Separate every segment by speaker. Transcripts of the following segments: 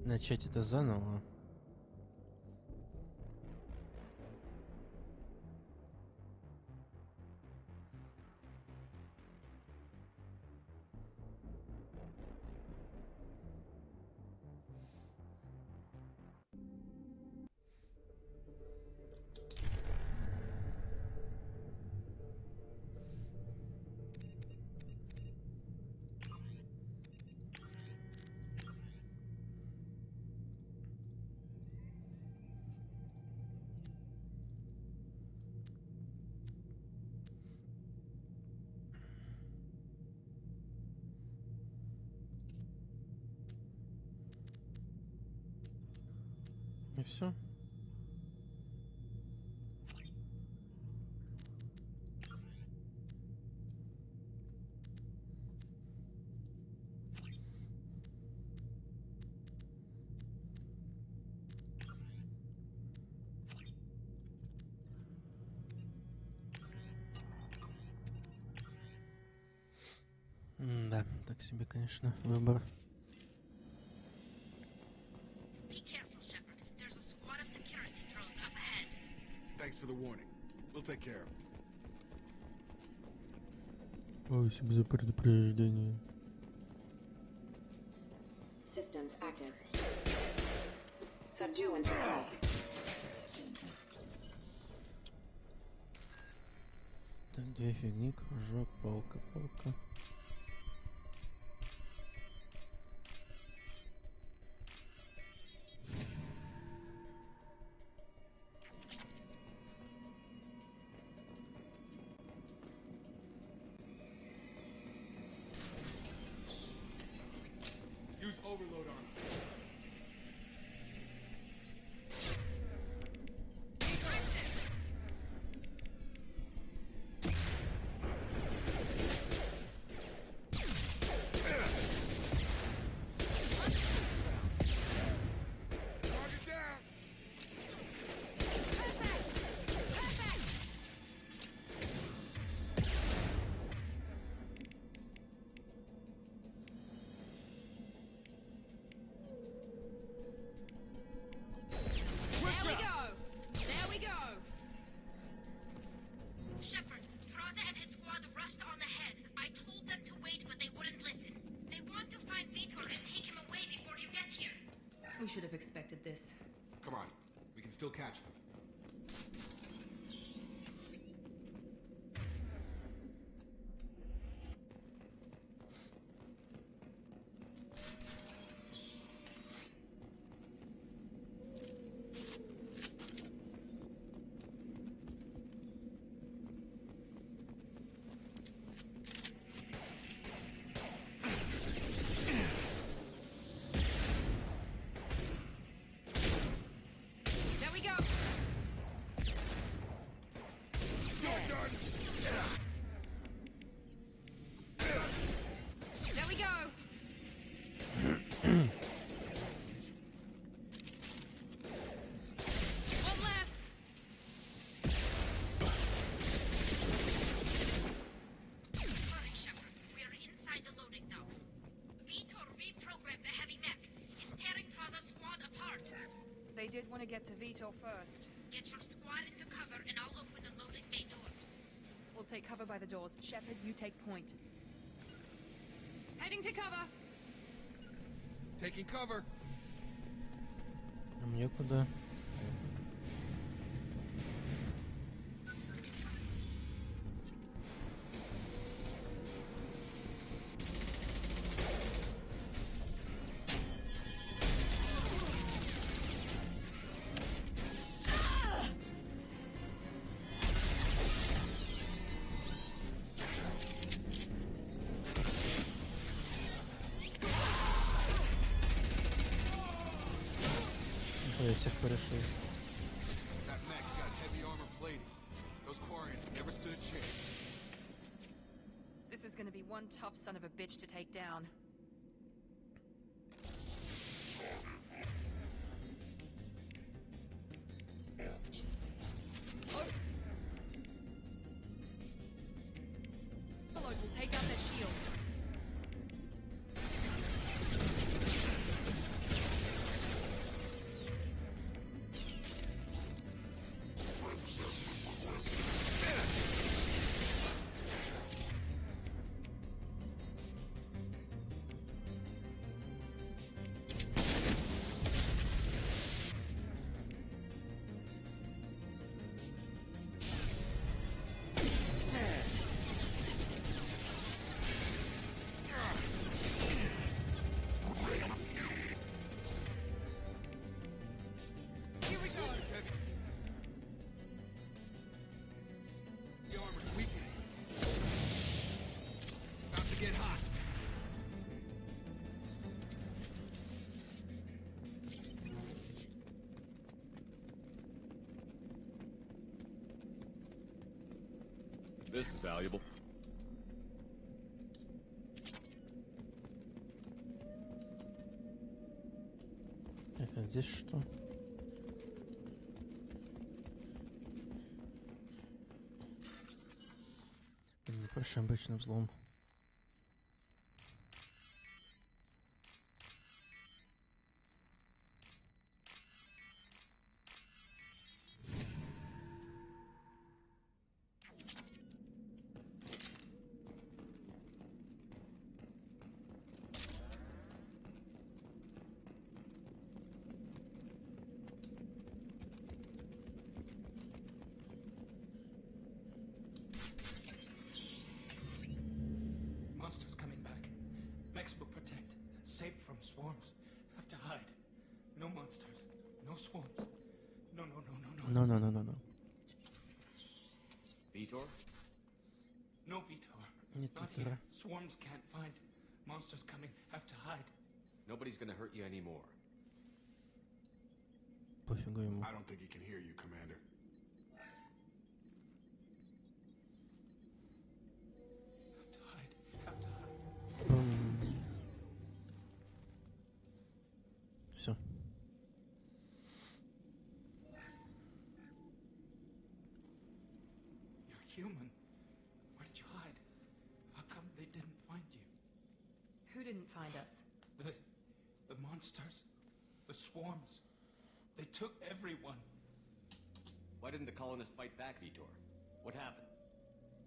Speaker 1: начать это заново. И все. Да, так себе, конечно, выбор.
Speaker 2: Be careful, Shepard. There's a squad of security drones up ahead.
Speaker 3: Thanks for the warning. We'll take care of it.
Speaker 1: Спасибо за предупреждение.
Speaker 4: Systems active. Subdue and suppress.
Speaker 1: Так, две фигни, кружок, палка.
Speaker 3: Use overload on him. Target down.
Speaker 2: There we go! Shepard, Fraza and his squad rushed on ahead. I told them to wait, but they wouldn't listen. They want to find Vitor and take him away before you get here.
Speaker 5: We should have expected this.
Speaker 3: Come on. We can still catch them.
Speaker 2: There we go!
Speaker 3: You're done.
Speaker 2: There we go! One left! Hurry, Shepard. We are inside the loading docks. Vitor reprogrammed the heavy mech. It's tearing Fraza's squad apart.
Speaker 5: They did want to get to Vitor first.
Speaker 2: Get your squad into cover and I'll open the loading bay doors.
Speaker 5: We'll take cover by the doors. Shepard, you take point. Heading to cover!
Speaker 3: Taking cover.
Speaker 1: А мне куда? Я всех порешил.
Speaker 3: That mech's got heavy armor plating. Those Quarians never stood a chance.
Speaker 5: This is going to be one tough son of a bitch to take down. Overload will take out their shields.
Speaker 6: this is valuable.
Speaker 1: Так, а здесь что? Не проще обычный взлом.
Speaker 7: Monsters coming back. Mechs will protect. Safe from swarms. Have to hide. No monsters. No swarms. No, no, no, no, no.
Speaker 1: No.
Speaker 6: Vitor?
Speaker 7: No Vitor.
Speaker 1: Нет
Speaker 7: Not here.
Speaker 1: Витора.
Speaker 7: Swarms can't find. Monsters coming. Have to hide.
Speaker 6: Nobody's gonna hurt you anymore.
Speaker 1: Пофигу ему.
Speaker 3: I don't think he can hear you, Commander.
Speaker 7: Have to hide. Have to hide.
Speaker 1: Все.
Speaker 7: You're human. Where did you hide? How come they didn't find you?
Speaker 5: Who didn't find us?
Speaker 7: The monsters. The swarms. They took everyone.
Speaker 6: Why didn't the colonists fight back, Vitor? What happened?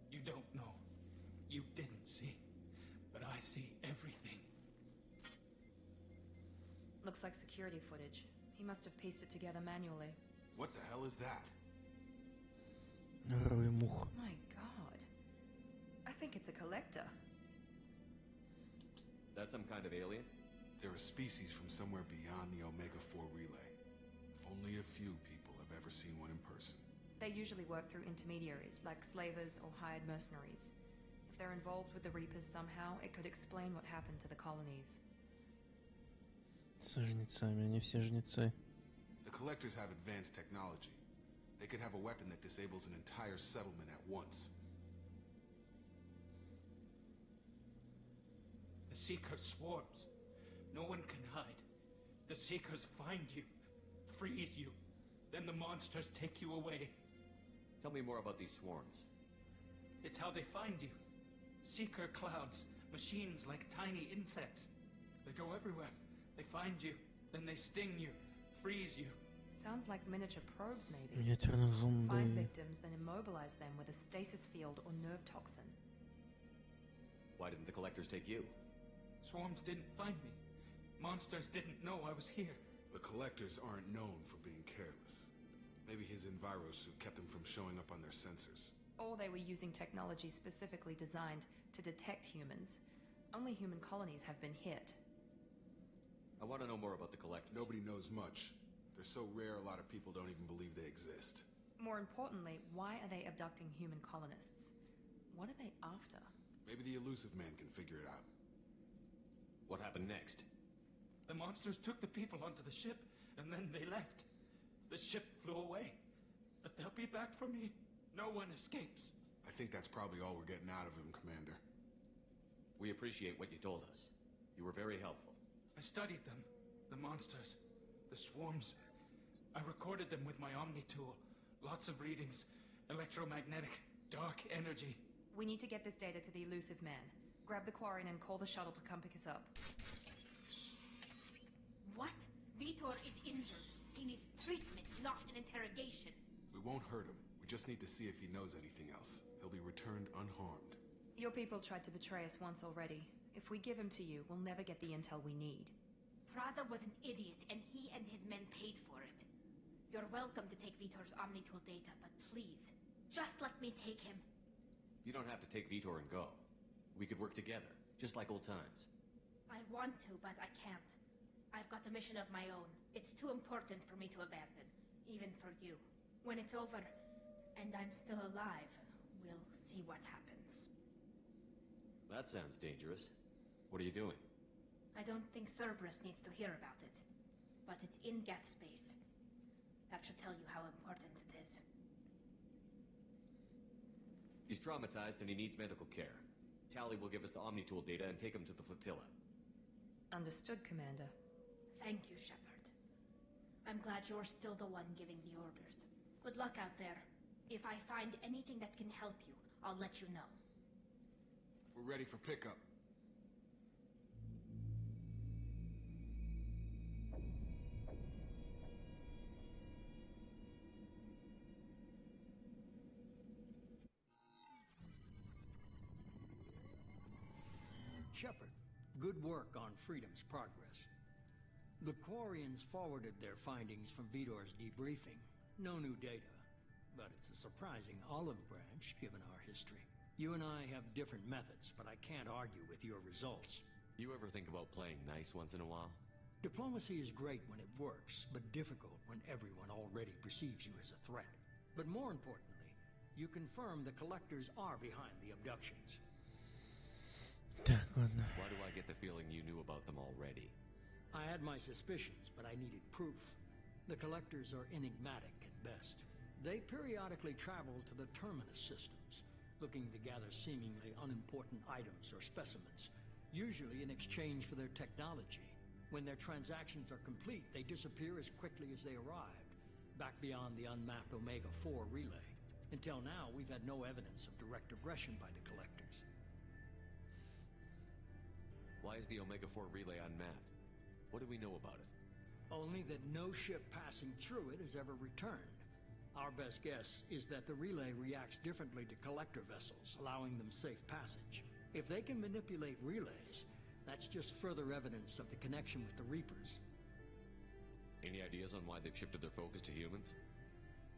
Speaker 7: You don't know. You didn't see. But I see everything.
Speaker 5: Looks like security footage. He must have pieced it together manually.
Speaker 3: What the hell is that?
Speaker 1: Рой мух.
Speaker 5: My god. I think it's a collector.
Speaker 6: Is that some kind of alien?
Speaker 3: They're a species from somewhere beyond the Omega-4 relay. Only a few people have ever seen one in person.
Speaker 5: They usually work through intermediaries, like slavers or hired mercenaries. If they're involved with the Reapers somehow, it could explain what happened to the colonies.
Speaker 1: Со жнецами, они все жнецы.
Speaker 3: The collectors have advanced technology. They could have a weapon that disables an entire settlement at once.
Speaker 7: The Seeker swarms. No one can hide. The Seekers find you, freeze you. Then the monsters take you away.
Speaker 6: Tell me more about these swarms.
Speaker 7: It's how they find you. Seeker clouds, machines like tiny insects. They go everywhere. They find you, then they sting you, freeze you.
Speaker 5: Sounds like miniature probes, maybe.
Speaker 1: Миниатюрные
Speaker 5: Find
Speaker 1: зомби.
Speaker 5: victims, then immobilize them with a stasis field or nerve toxin.
Speaker 6: Why didn't the collectors take you?
Speaker 7: Swarms didn't find me. Monsters didn't know I was here.
Speaker 3: The collectors aren't known for being careless. Maybe his envirosuit kept them from showing up on their sensors.
Speaker 5: Or they were using technology specifically designed to detect humans. Only human colonies have been hit.
Speaker 6: I want to know more about the collectors.
Speaker 3: Nobody knows much. They're so rare, a lot of people don't even believe they exist.
Speaker 5: More importantly, why are they abducting human colonists? What are they after?
Speaker 3: Maybe the elusive man can figure it out.
Speaker 6: What happened next?
Speaker 7: The monsters took the people onto the ship, and then they left. The ship flew away. But they'll be back for me. No one escapes.
Speaker 3: I think that's probably all we're getting out of him, Commander.
Speaker 6: We appreciate what you told us. You were very helpful.
Speaker 7: I studied them. The monsters. The swarms. I recorded them with my Omni tool. Lots of readings. Electromagnetic. Dark energy.
Speaker 5: We need to get this data to the elusive man. Grab the quarry and call the shuttle to come pick us up.
Speaker 2: What? Vitor is injured. He needs treatment, not an interrogation.
Speaker 3: We won't hurt him. We just need to see if he knows anything else. He'll be returned unharmed.
Speaker 5: Your people tried to betray us once already. If we give him to you, we'll never get the intel we need.
Speaker 2: Praza was an idiot, and he and his men paid for it. You're welcome to take Vitor's Omnitool data, but please, just let me take him.
Speaker 6: You don't have to take Vitor and go. We could work together, just like old times.
Speaker 2: I want to, but I can't. I've got a mission of my own. It's too important for me to abandon, even for you. When it's over, and I'm still alive, we'll see what happens.
Speaker 6: That sounds dangerous. What are you doing?
Speaker 2: I don't think Cerberus needs to hear about it, but it's in Geth space. That should tell you how important it is.
Speaker 6: He's traumatized and he needs medical care. Tally will give us the Omnitool data and take him to the flotilla.
Speaker 5: Understood, Commander.
Speaker 2: Thank you, Shepard. I'm glad you're still the one giving the orders. Good luck out there. If I find anything that can help you, I'll let you know.
Speaker 3: We're ready for pickup.
Speaker 8: Shepard, good work on Freedom's progress. The Quarians forwarded their findings from Vitor's debriefing. No new data, but it's a surprising olive branch given our history. You and I have different methods, but I can't argue with your results.
Speaker 6: You ever think about playing nice once in a while?
Speaker 8: Diplomacy is great when it works, but difficult when everyone already perceives you as a threat. But more importantly, you confirm the Collectors are behind the abductions.
Speaker 1: Так, ладно.
Speaker 6: Why do I get the feeling you knew about them already?
Speaker 8: I had my suspicions, but I needed proof. The Collectors are enigmatic at best. They periodically travel to the Terminus systems, looking to gather seemingly unimportant items or specimens, usually in exchange for their technology. When their transactions are complete, they disappear as quickly as they arrived, back beyond the unmapped Omega-4 relay. Until now, we've had no evidence of direct aggression by the Collectors.
Speaker 6: Why is the Omega-4 relay unmapped? What do we know about it?
Speaker 8: Only that no ship passing through it has ever returned. Our best guess is that the relay reacts differently to collector vessels, allowing them safe passage. If they can manipulate relays, that's just further evidence of the connection with the Reapers.
Speaker 6: Any ideas on why they've shifted their focus to humans?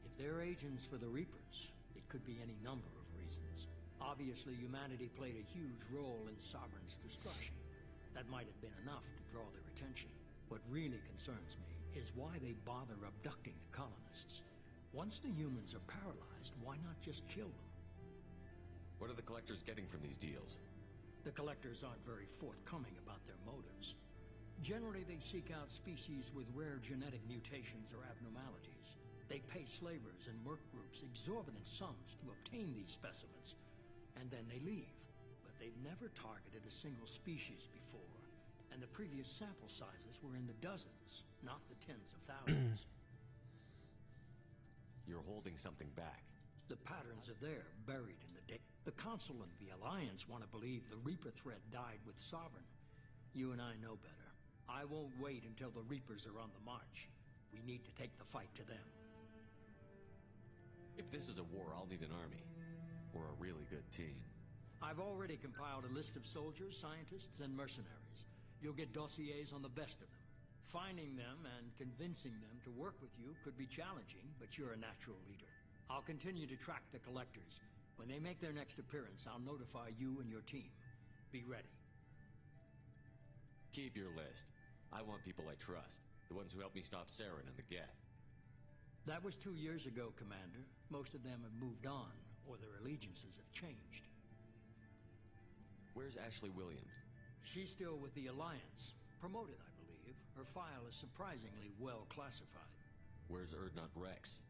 Speaker 8: If they're agents for the Reapers, it could be any number of reasons. Obviously, humanity played a huge role in Sovereign's destruction. That might have been enough to draw their attention. What really concerns me is why they bother abducting the colonists. Once the humans are paralyzed, why not just kill them?
Speaker 6: What are the Collectors getting from these deals?
Speaker 8: The Collectors aren't very forthcoming about their motives. Generally, they seek out species with rare genetic mutations or abnormalities. They pay slavers and merc groups exorbitant sums to obtain these specimens, and then they leave. But they've never targeted a single species before, and the previous sample sizes were in the dozens, not the tens of thousands.
Speaker 6: You're holding something back.
Speaker 8: The patterns are there, buried in the data. The Council and the Alliance want to believe the Reaper threat died with Sovereign. You and I know better. I won't wait until the Reapers are on the march. We need to take the fight to them.
Speaker 6: If this is a war, I'll need an army. Or a really good team.
Speaker 8: I've already compiled a list of soldiers, scientists, and mercenaries. You'll get dossiers on the best of them. Finding them and convincing them to work with you could be challenging, but you're a natural leader. I'll continue to track the Collectors. When they make their next appearance, I'll notify you and your team. Be ready.
Speaker 6: Keep your list. I want people I trust. The ones who helped me stop Saren and the Geth.
Speaker 8: That was 2 years ago, Commander. Most of them have moved on, or their allegiances have changed.
Speaker 6: Where's Ashley Williams?
Speaker 8: She's still with the Alliance. Promoted, I believe. Her file is surprisingly well classified.
Speaker 6: Where's Erdnot Rex?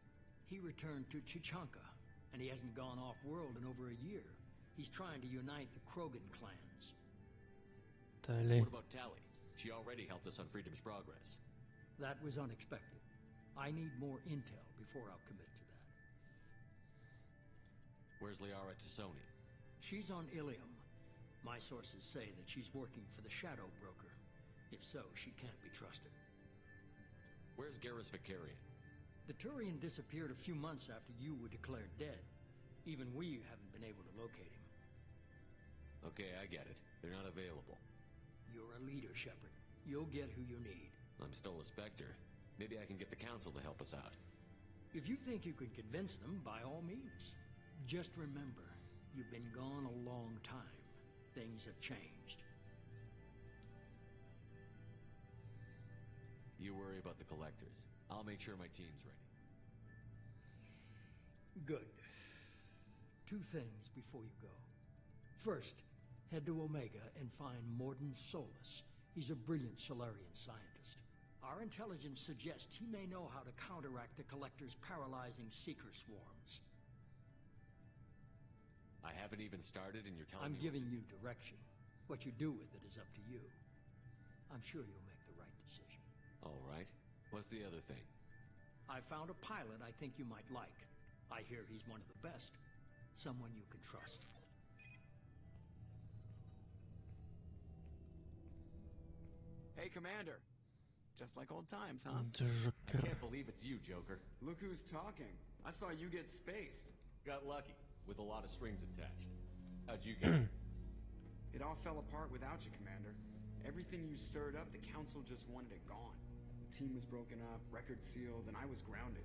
Speaker 8: He returned to Chichanka, and he hasn't gone off-world in over a year. He's trying to unite the Krogan clans.
Speaker 1: Далее.
Speaker 6: What about Tally? She already helped us on Freedom's progress.
Speaker 8: That was unexpected. I need more intel before I'll commit to that.
Speaker 6: Where's Liara Tassoni?
Speaker 8: She's on Ilium. My sources say that she's working for the Shadow Broker. If so, she can't be trusted.
Speaker 6: Where's Garrus Vicarian?
Speaker 8: The Turian disappeared a few months after you were declared dead. Even we haven't been able to locate him.
Speaker 6: Okay, I get it. They're not available.
Speaker 8: You're a leader, Shepard. You'll get who you need.
Speaker 6: I'm still a Spectre. Maybe I can get the Council to help us out.
Speaker 8: If you think you can convince them, by all means. Just remember, you've been gone a long time. Things have changed.
Speaker 6: You worry about the Collectors. I'll make sure my team's ready.
Speaker 8: Good. 2 things before you go. First, head to Omega and find Morden Solus. He's a brilliant Solarian scientist. Our intelligence suggests he may know how to counteract the Collector's paralyzing Seeker swarms.
Speaker 6: I haven't even started and you're telling
Speaker 8: I'm
Speaker 6: me...
Speaker 8: giving you direction. What you do with it is up to you. I'm sure you'll make the right decision.
Speaker 6: All right. What's the other thing?
Speaker 8: I found a pilot I think you might like. I hear he's one of the best. Someone you can trust.
Speaker 9: Hey, Commander. Just like old times, huh?
Speaker 6: I
Speaker 1: Joker.
Speaker 6: can't believe it's you, Joker.
Speaker 9: Look who's talking. I saw you get spaced.
Speaker 6: Got lucky, with a lot of strings attached. How'd you get here?
Speaker 9: It all fell apart without you, Commander. Everything you stirred up, the Council just wanted it gone. The team was broken up, record sealed, and I was grounded.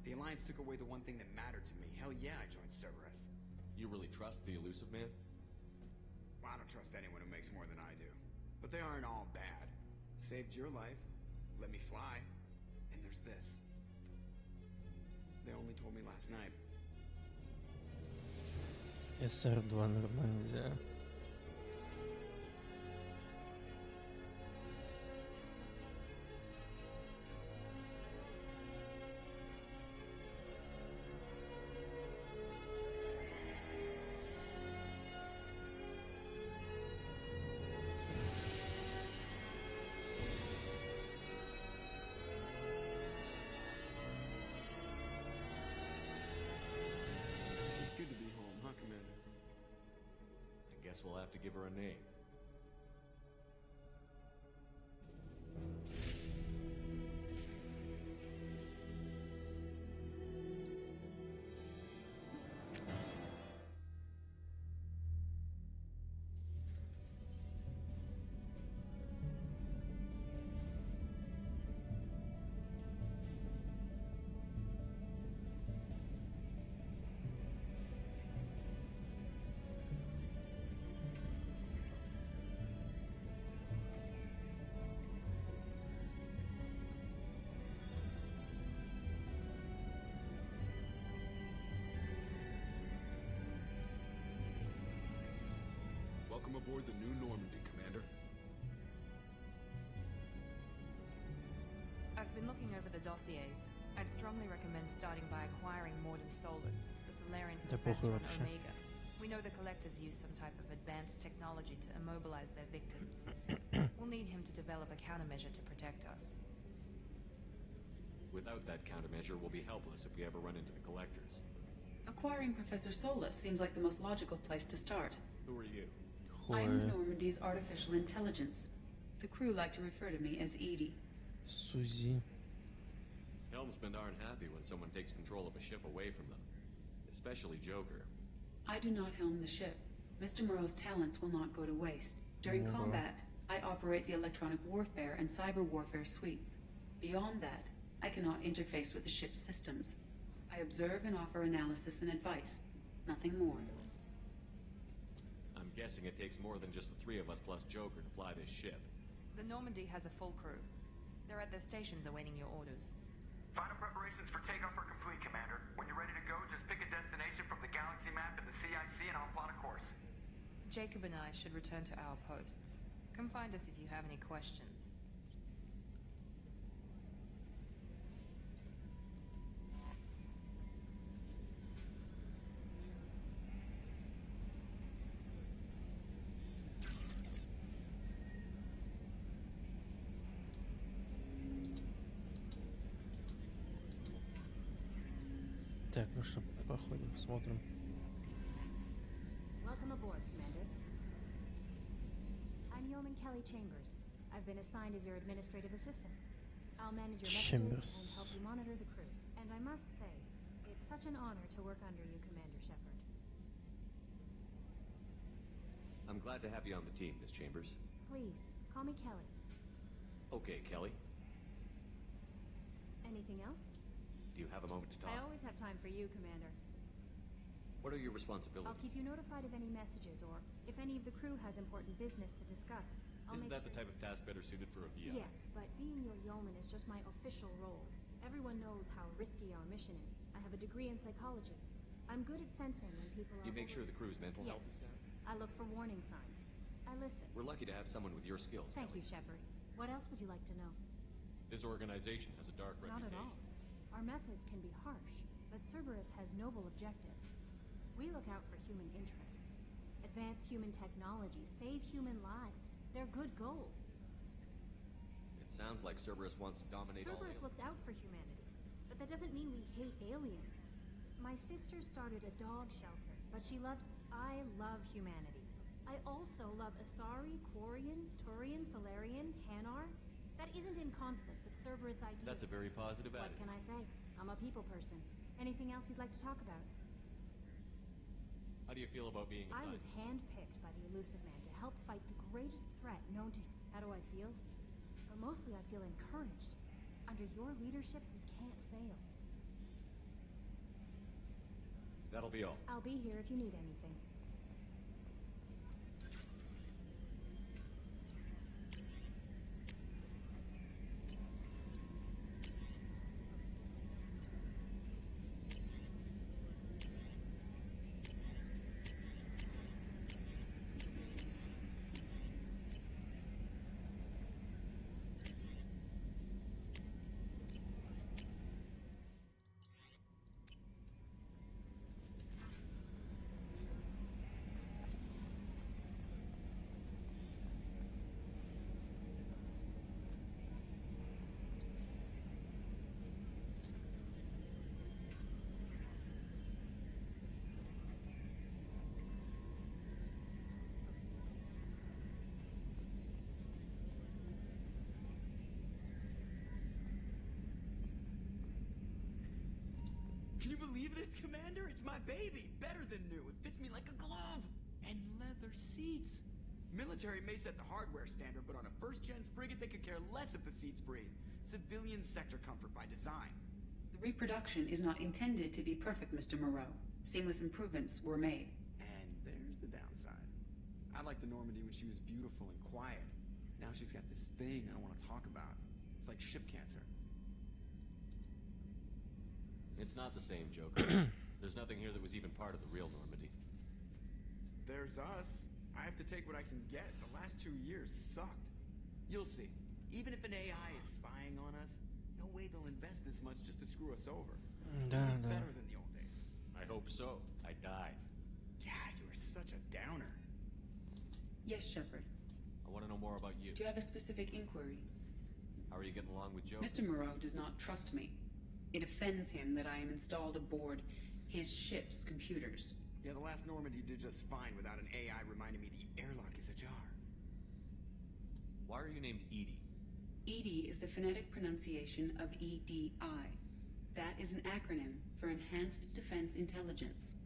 Speaker 9: The Alliance took away the one thing that mattered to me. Hell yeah, I joined Cerberus.
Speaker 6: You really trust the elusive man?
Speaker 9: Well, I don't trust anyone who makes more than I do. But they aren't all bad. Saved your life, let me fly, and there's this. They only told me last night.
Speaker 1: SR2 Нормандия.
Speaker 9: It's good to be home, huh, Commander?
Speaker 6: I guess we'll have to give her a name.
Speaker 3: Welcome aboard the New Normandy, Commander.
Speaker 5: I've been looking over the dossiers. I'd strongly recommend starting by acquiring Morden Solus, the Solarian
Speaker 1: Да
Speaker 5: professor
Speaker 1: похуй
Speaker 5: on
Speaker 1: вообще.
Speaker 5: Omega. We know the Collectors use some type of advanced technology to immobilize their victims. We'll need him to develop a countermeasure to protect us.
Speaker 6: Without that countermeasure, we'll be helpless if we ever run into the Collectors.
Speaker 10: Acquiring Professor Solus seems like the most logical place to start.
Speaker 6: Who are you?
Speaker 10: I am the
Speaker 1: Хуй.
Speaker 10: Normandy's artificial intelligence. The crew like to refer to me as Edie.
Speaker 1: Сузи.
Speaker 6: Helmsmen aren't happy when someone takes control of a ship away from them. Especially Joker.
Speaker 10: I do not helm the ship. Mr. Moreau's talents will not go to waste. During
Speaker 1: Moreau.
Speaker 10: combat, I operate the electronic warfare and cyber warfare suites. Beyond that, I cannot interface with the ship's systems. I observe and offer analysis and advice. Nothing more.
Speaker 6: I'm guessing it takes more than just the three of us plus Joker to fly this ship.
Speaker 5: The Normandy has a full crew. They're at their stations awaiting your orders.
Speaker 11: Final preparations for takeoff are complete, Commander. When you're ready to go, just pick a destination from the galaxy map in the CIC and I'll plot a course.
Speaker 5: Jacob and I should return to our posts. Come find us if you have any questions.
Speaker 1: Так, ну что, походим, смотрим.
Speaker 2: Welcome aboard, Commander. I'm Yeoman Kelly Chambers. I've been assigned as your administrative assistant. I'll manage your messages
Speaker 1: Chambers.
Speaker 2: and help you monitor the crew. And I must say, it's such an honor to work under you, Commander Shepard.
Speaker 6: I'm glad to have you on the team, Miss Chambers.
Speaker 2: Please, call me Kelly.
Speaker 6: Okay, Kelly.
Speaker 2: Anything else?
Speaker 6: Do you have a moment to talk?
Speaker 2: I always have time for you, Commander.
Speaker 6: What are your responsibilities?
Speaker 2: I'll keep you notified of any messages, or if any of the crew has important business to discuss. I'll
Speaker 6: Isn't
Speaker 2: make
Speaker 6: that the
Speaker 2: sure...
Speaker 6: type of task better suited for a VI?
Speaker 2: Yes, but being your yeoman is just my official role. Everyone knows how risky our mission is. I have a degree in psychology. I'm good at sensing when people are...
Speaker 6: You make sure the crew's mental
Speaker 2: Yes.
Speaker 6: health is sound?
Speaker 2: I look for warning signs. I listen.
Speaker 6: We're lucky to have someone with your skills,
Speaker 2: Thank
Speaker 6: Kelly.
Speaker 2: you, Shepard. What else would you like to know?
Speaker 6: This organization has a dark
Speaker 2: Not
Speaker 6: reputation.
Speaker 2: at all. Our methods can be harsh, but Cerberus has noble objectives.
Speaker 12: We look out for human interests. Advance human technology, save human lives. They're good goals.
Speaker 6: It sounds like Cerberus wants to dominate all
Speaker 12: Cerberus
Speaker 6: aliens.
Speaker 12: looks out for humanity, but that doesn't mean we hate aliens. My sister started a dog shelter, but I love humanity. I also love Asari, Quarian, Turian, Solarian, Hanar. That isn't in conflict with Cerberus ideas.
Speaker 6: That's a very positive
Speaker 12: What
Speaker 6: attitude.
Speaker 12: can I say? I'm a people person. Anything else you'd like to talk about?
Speaker 6: How do you feel about being
Speaker 12: I
Speaker 6: assigned?
Speaker 12: was handpicked by the Elusive Man to help fight the greatest threat known to... How do I feel? But mostly I feel encouraged. Under your leadership, we can't fail.
Speaker 6: That'll be all.
Speaker 12: I'll be here if you need anything.
Speaker 9: Can you believe this, Commander? It's my baby. Better than new. It fits me like a glove. And leather seats. Military may set the hardware standard, but on a first-gen frigate, they could care less if the seats breathe. Civilian sector comfort by design.
Speaker 10: The reproduction is not intended to be perfect, Mr. Moreau. Seamless improvements were made.
Speaker 9: And there's the downside. I liked the Normandy when she was beautiful and quiet. Now she's got this thing I don't want to talk about. It's like ship cancer.
Speaker 6: It's not the same, Joker. There's nothing here that was even part of the real Normandy.
Speaker 9: There's us. I have to take what I can get. The last 2 years sucked. You'll see. Even if an AI is spying on us, no way they'll invest this much just to screw us over. It'll be better than the old days.
Speaker 6: I hope so. I died.
Speaker 9: God, you are such a downer.
Speaker 10: Yes, Shepard.
Speaker 6: I want to know more about you.
Speaker 10: Do you have a specific inquiry?
Speaker 6: How are you getting along with Joker?
Speaker 10: Mr. Moreau does not trust me. It offends him that I am installed aboard his ship's computers.
Speaker 9: Yeah, the last Normandy did just fine without an AI reminding me the airlock is ajar.
Speaker 6: Why are you named Edie?
Speaker 10: EDI is the phonetic pronunciation of EDI. That is an acronym for Enhanced Defense Intelligence.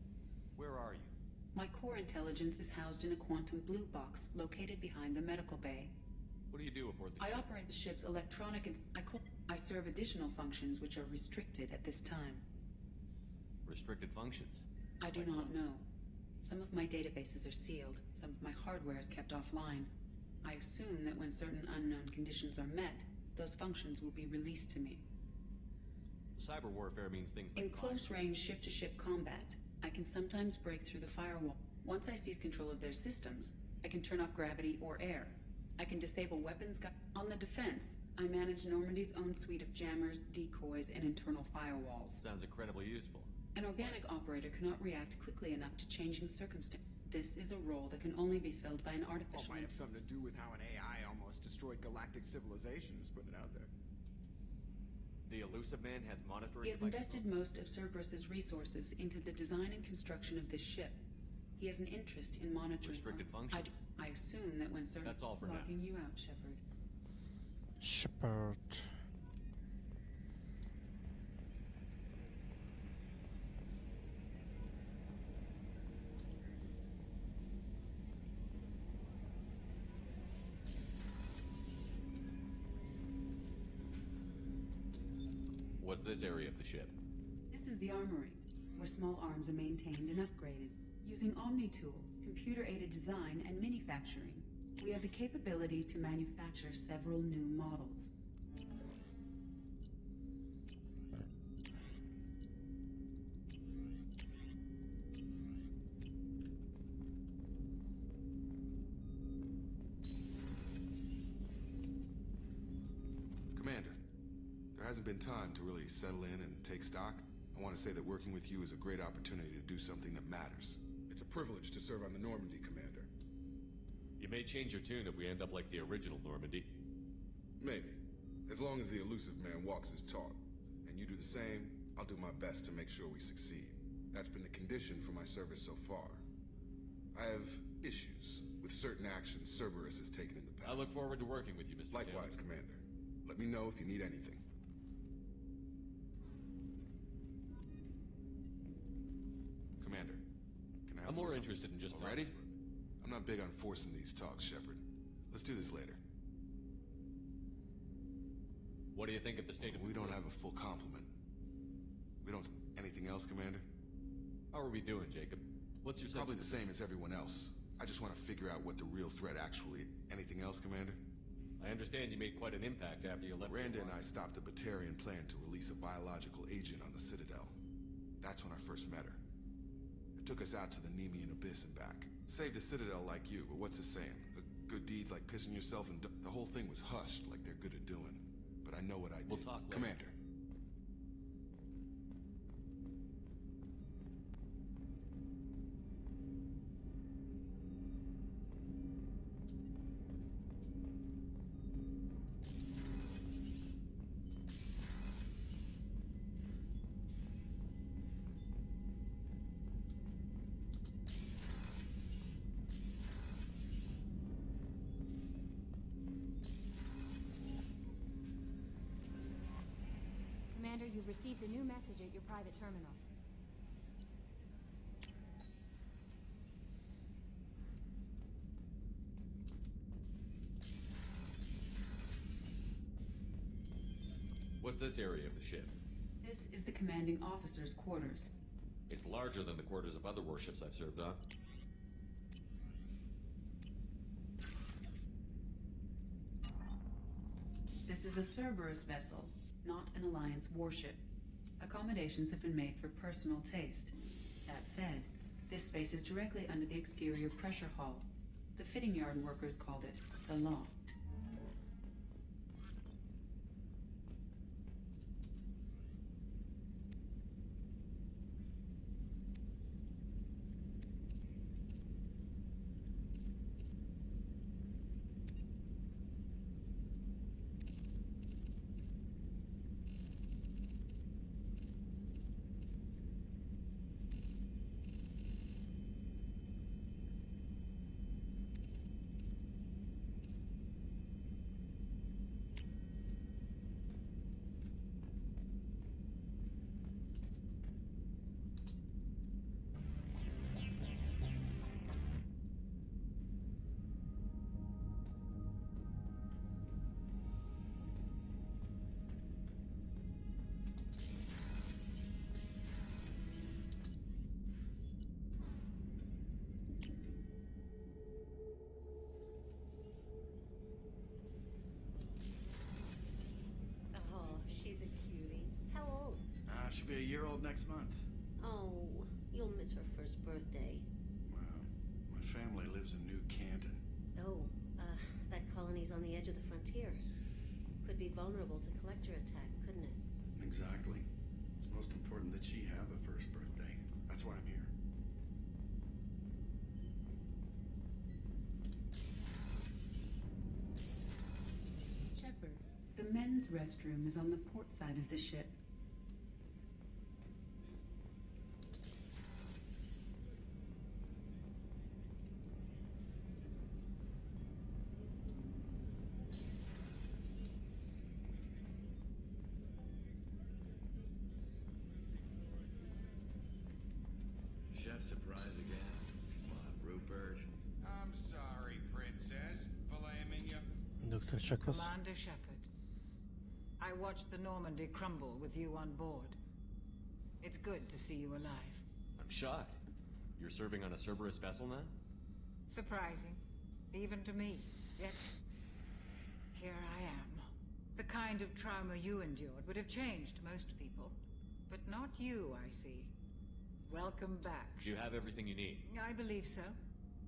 Speaker 6: Where are you?
Speaker 10: My core intelligence is housed in a quantum blue box located behind the medical bay.
Speaker 6: What do you do aboard the
Speaker 10: I
Speaker 6: ship?
Speaker 10: operate the ship's electronic... I serve additional functions which are restricted at this time.
Speaker 6: Restricted functions?
Speaker 10: I do not know. Some of my databases are sealed. Some of my hardware is kept offline. I assume that when certain unknown conditions are met, those functions will be released to me.
Speaker 6: Cyber warfare means things like
Speaker 10: In close-range ship-to-ship combat, I can sometimes break through the firewall. Once I seize control of their systems, I can turn off gravity or air. I can disable weapons. On the defense, I manage Normandy's own suite of jammers, decoys, and internal firewalls.
Speaker 6: Sounds incredibly useful.
Speaker 10: An organic operator cannot react quickly enough to changing circumstances. This is a role that can only be filled by an artificial...
Speaker 9: Well, might have something to do with how an AI almost destroyed galactic civilization, just putting it out there.
Speaker 6: The Elusive Man has monitoring
Speaker 10: He has
Speaker 6: devices?
Speaker 10: invested most of Cerberus's resources into the design and construction of this ship. He has an interest in monitoring...
Speaker 6: Restricted functions?
Speaker 10: I assume that when Cerberus...
Speaker 6: That's all for now.
Speaker 10: Logging you out, Shepard.
Speaker 1: Shepard.
Speaker 6: What's this area of the ship?
Speaker 10: This is the armory, where small arms are maintained and upgraded. Using Omni-Tool, computer-aided design, and manufacturing, we have the capability to manufacture several new models.
Speaker 3: Commander, there hasn't been time to really settle in and take stock. I want to say that working with you is a great opportunity to do something that matters. It's a privilege to serve on the Normandy, Commander.
Speaker 6: You may change your tune if we end up like the original Normandy.
Speaker 3: Maybe. As long as the elusive man walks his talk, and you do the same, I'll do my best to make sure we succeed. That's been the condition for my service so far. I have issues with certain actions Cerberus has taken in the past.
Speaker 6: I look forward to working with you, Mr.
Speaker 3: Likewise, Commander. Let me know if you need anything. Commander, can I help
Speaker 6: I'm
Speaker 3: you
Speaker 6: more
Speaker 3: with
Speaker 6: interested in just
Speaker 3: already? I'm not big on forcing these talks, Shepard. Let's do this later.
Speaker 6: What do you think of the state of...
Speaker 3: We don't have a full complement. We don't... Anything else, Commander?
Speaker 6: How are we doing, Jacob? What's your
Speaker 3: Probably the same as everyone else. I just want to figure out what the real threat actually... Anything else, Commander?
Speaker 6: I understand you made quite an impact after you left...
Speaker 3: Randa and I stopped the Batarian plan to release a biological agent on the Citadel. That's when I first met her. It took us out to the Nemean Abyss and back. Saved the Citadel like you, but what's the saying? A good deed like pissing yourself and... The whole thing was hushed like they're good at doing. But I know what I did.
Speaker 6: We'll talk later.
Speaker 3: Commander.
Speaker 12: Commander, you've received a new message at your private terminal.
Speaker 6: What's this area of the ship?
Speaker 10: This is the commanding officer's quarters.
Speaker 6: It's larger than the quarters of other warships I've served on.
Speaker 10: This is a Cerberus vessel, not an Alliance warship. Accommodations have been made for personal taste. That said, this space is directly under the exterior pressure hull. The fitting yard workers called it the loft.
Speaker 13: Oh, she's a cutie. How old?
Speaker 14: She'll be a year old next month.
Speaker 13: Oh, you'll miss her first birthday.
Speaker 14: Well, my family lives in New Canton.
Speaker 13: Oh, that colony's on the edge of the frontier. Could be vulnerable to collector attack, couldn't it?
Speaker 14: Exactly. It's most important that she have a first birthday. That's why I'm here.
Speaker 10: Shepard, the men's restroom is on the port side of the ship.
Speaker 14: Chef surprise again? What, Rupert?
Speaker 15: I'm sorry, Princess. Filet mignon.
Speaker 1: Dr. Chakwas.
Speaker 16: Commander Shepard, I watched the Normandy crumble with you on board. It's good to see you alive.
Speaker 6: I'm shocked. You're serving on a Cerberus vessel now?
Speaker 16: Surprising, even to me. Yet, here I am. The kind of trauma you endured would have changed most people. But not you, I see. Welcome back.
Speaker 6: Do you have everything you need?
Speaker 16: I believe so.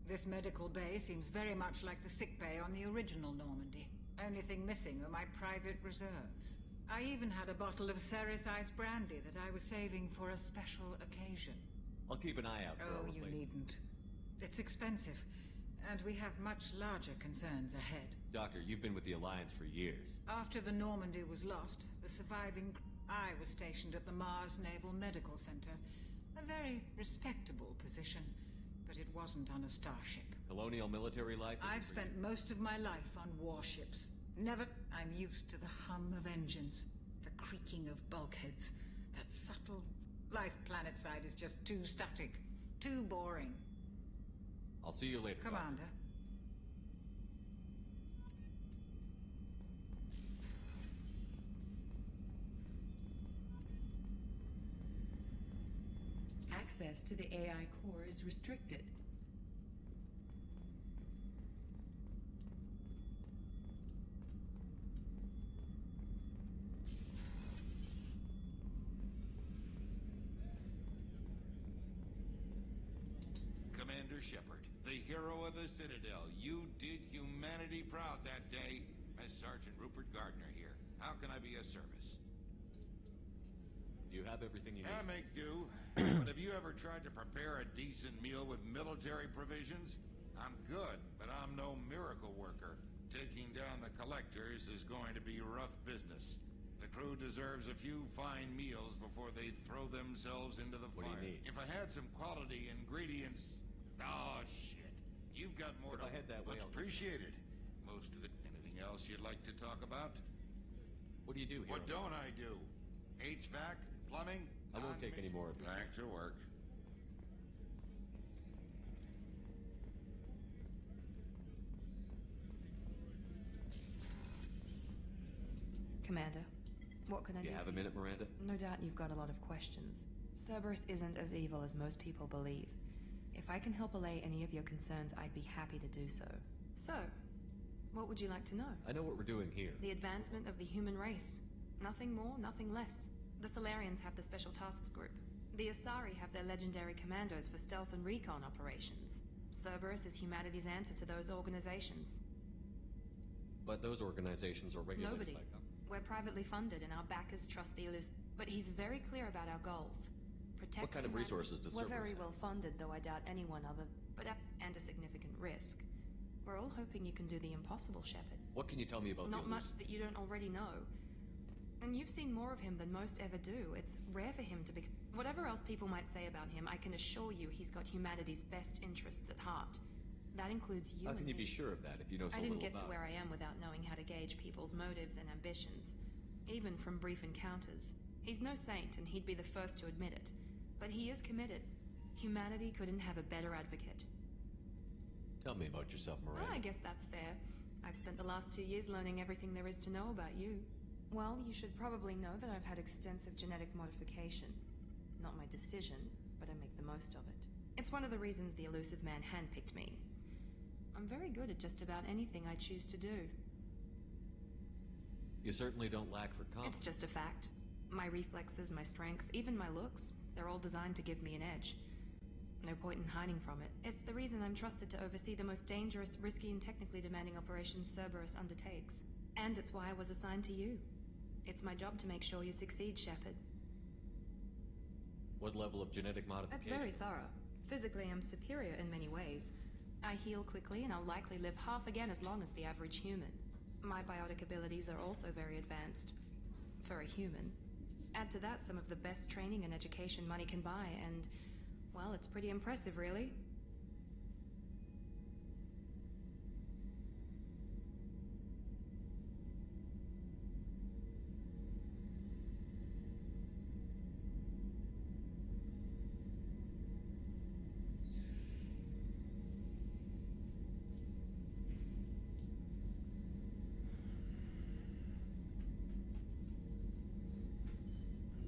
Speaker 16: This medical bay seems very much like the sick bay on the original Normandy. Only thing missing are my private reserves. I even had a bottle of Ceres Ice brandy that I was saving for a special occasion.
Speaker 6: I'll keep an eye out for
Speaker 16: Oh,
Speaker 6: a
Speaker 16: you
Speaker 6: replacement.
Speaker 16: needn't. It's expensive, and we have much larger concerns ahead.
Speaker 6: Doctor, you've been with the Alliance for years.
Speaker 16: After the Normandy was lost, the surviving... I was stationed at the Mars Naval Medical Center. A very respectable position, but it wasn't on a starship.
Speaker 6: Colonial military life?
Speaker 16: I've spent most of my life on warships. Never... I'm used to the hum of engines, the creaking of bulkheads, that subtle... Life planetside is just too static, too boring.
Speaker 6: I'll see you later,
Speaker 16: Commander.
Speaker 6: Doctor.
Speaker 10: Access to the AI core is restricted.
Speaker 15: Commander Shepard, the hero of the Citadel. You did humanity proud that day. As Sergeant Rupert Gardner here. How can I be of service?
Speaker 6: You have everything you need.
Speaker 15: I make do. But have you ever tried to prepare a decent meal with military provisions? I'm good, but I'm no miracle worker. Taking down the collectors is going to be rough business. The crew deserves a few fine meals before they throw themselves into the fire.
Speaker 6: What do you need?
Speaker 15: If I had some quality ingredients... Oh, shit. You've got more
Speaker 6: If I head that way,
Speaker 15: Much
Speaker 6: I'll...
Speaker 15: appreciated. Most of it. Anything else you'd like to talk about?
Speaker 6: What do you do here?
Speaker 15: What don't I do? HVAC? Plumbing?
Speaker 6: I won't take any more of your
Speaker 15: Back to work.
Speaker 5: Commander, what can I do?
Speaker 6: You have a minute, Miranda?
Speaker 5: No doubt you've got a lot of questions. Cerberus isn't as evil as most people believe. If I can help allay any of your concerns, I'd be happy to do so. So, what would you like to know?
Speaker 6: I know what we're doing here.
Speaker 5: The advancement of the human race. Nothing more, nothing less. The Solarians have the Special Tasks Group. The Asari have their legendary commandos for stealth and recon operations. Cerberus is humanity's answer to those organizations.
Speaker 6: But those organizations are regulated
Speaker 5: Nobody.
Speaker 6: by government.
Speaker 5: We're privately funded and our backers trust the Illus. But he's very clear about our goals. Protect
Speaker 6: What kind of
Speaker 5: humanity.
Speaker 6: resources does
Speaker 5: We're
Speaker 6: Cerberus
Speaker 5: very
Speaker 6: have?
Speaker 5: well funded, though I doubt anyone other, and a significant risk. We're all hoping you can do the impossible, Shepard.
Speaker 6: What can you tell me about
Speaker 5: Not
Speaker 6: the
Speaker 5: much that you don't already know. And you've seen more of him than most ever do. It's rare for him to be... Whatever else people might say about him, I can assure you he's got humanity's best interests at heart. That includes you.
Speaker 6: How can
Speaker 5: and
Speaker 6: you
Speaker 5: me.
Speaker 6: be sure of that if you know so
Speaker 5: I
Speaker 6: little
Speaker 5: didn't get
Speaker 6: about
Speaker 5: to where I am without knowing how to gauge people's motives and ambitions. Even from brief encounters. He's no saint, and he'd be the first to admit it. But he is committed. Humanity couldn't have a better advocate.
Speaker 6: Tell me about yourself, Miranda.
Speaker 5: I guess that's fair. I've spent the last 2 years learning everything there is to know about you. Well, you should probably know that I've had extensive genetic modification. Not my decision, but I make the most of it. It's one of the reasons the elusive man handpicked me. I'm very good at just about anything I choose to do.
Speaker 6: You certainly don't lack for confidence.
Speaker 5: It's just a fact. My reflexes, my strength, even my looks, they're all designed to give me an edge. No point in hiding from it. It's the reason I'm trusted to oversee the most dangerous, risky, and technically demanding operations Cerberus undertakes. And it's why I was assigned to you. It's my job to make sure you succeed, Shepard.
Speaker 6: What level of genetic modification?
Speaker 5: That's very thorough. Physically, I'm superior in many ways. I heal quickly, and I'll likely live half again as long as the average human. My biotic abilities are also very advanced. For a human. Add to that some of the best training and education money can buy, and... well, it's pretty impressive, really.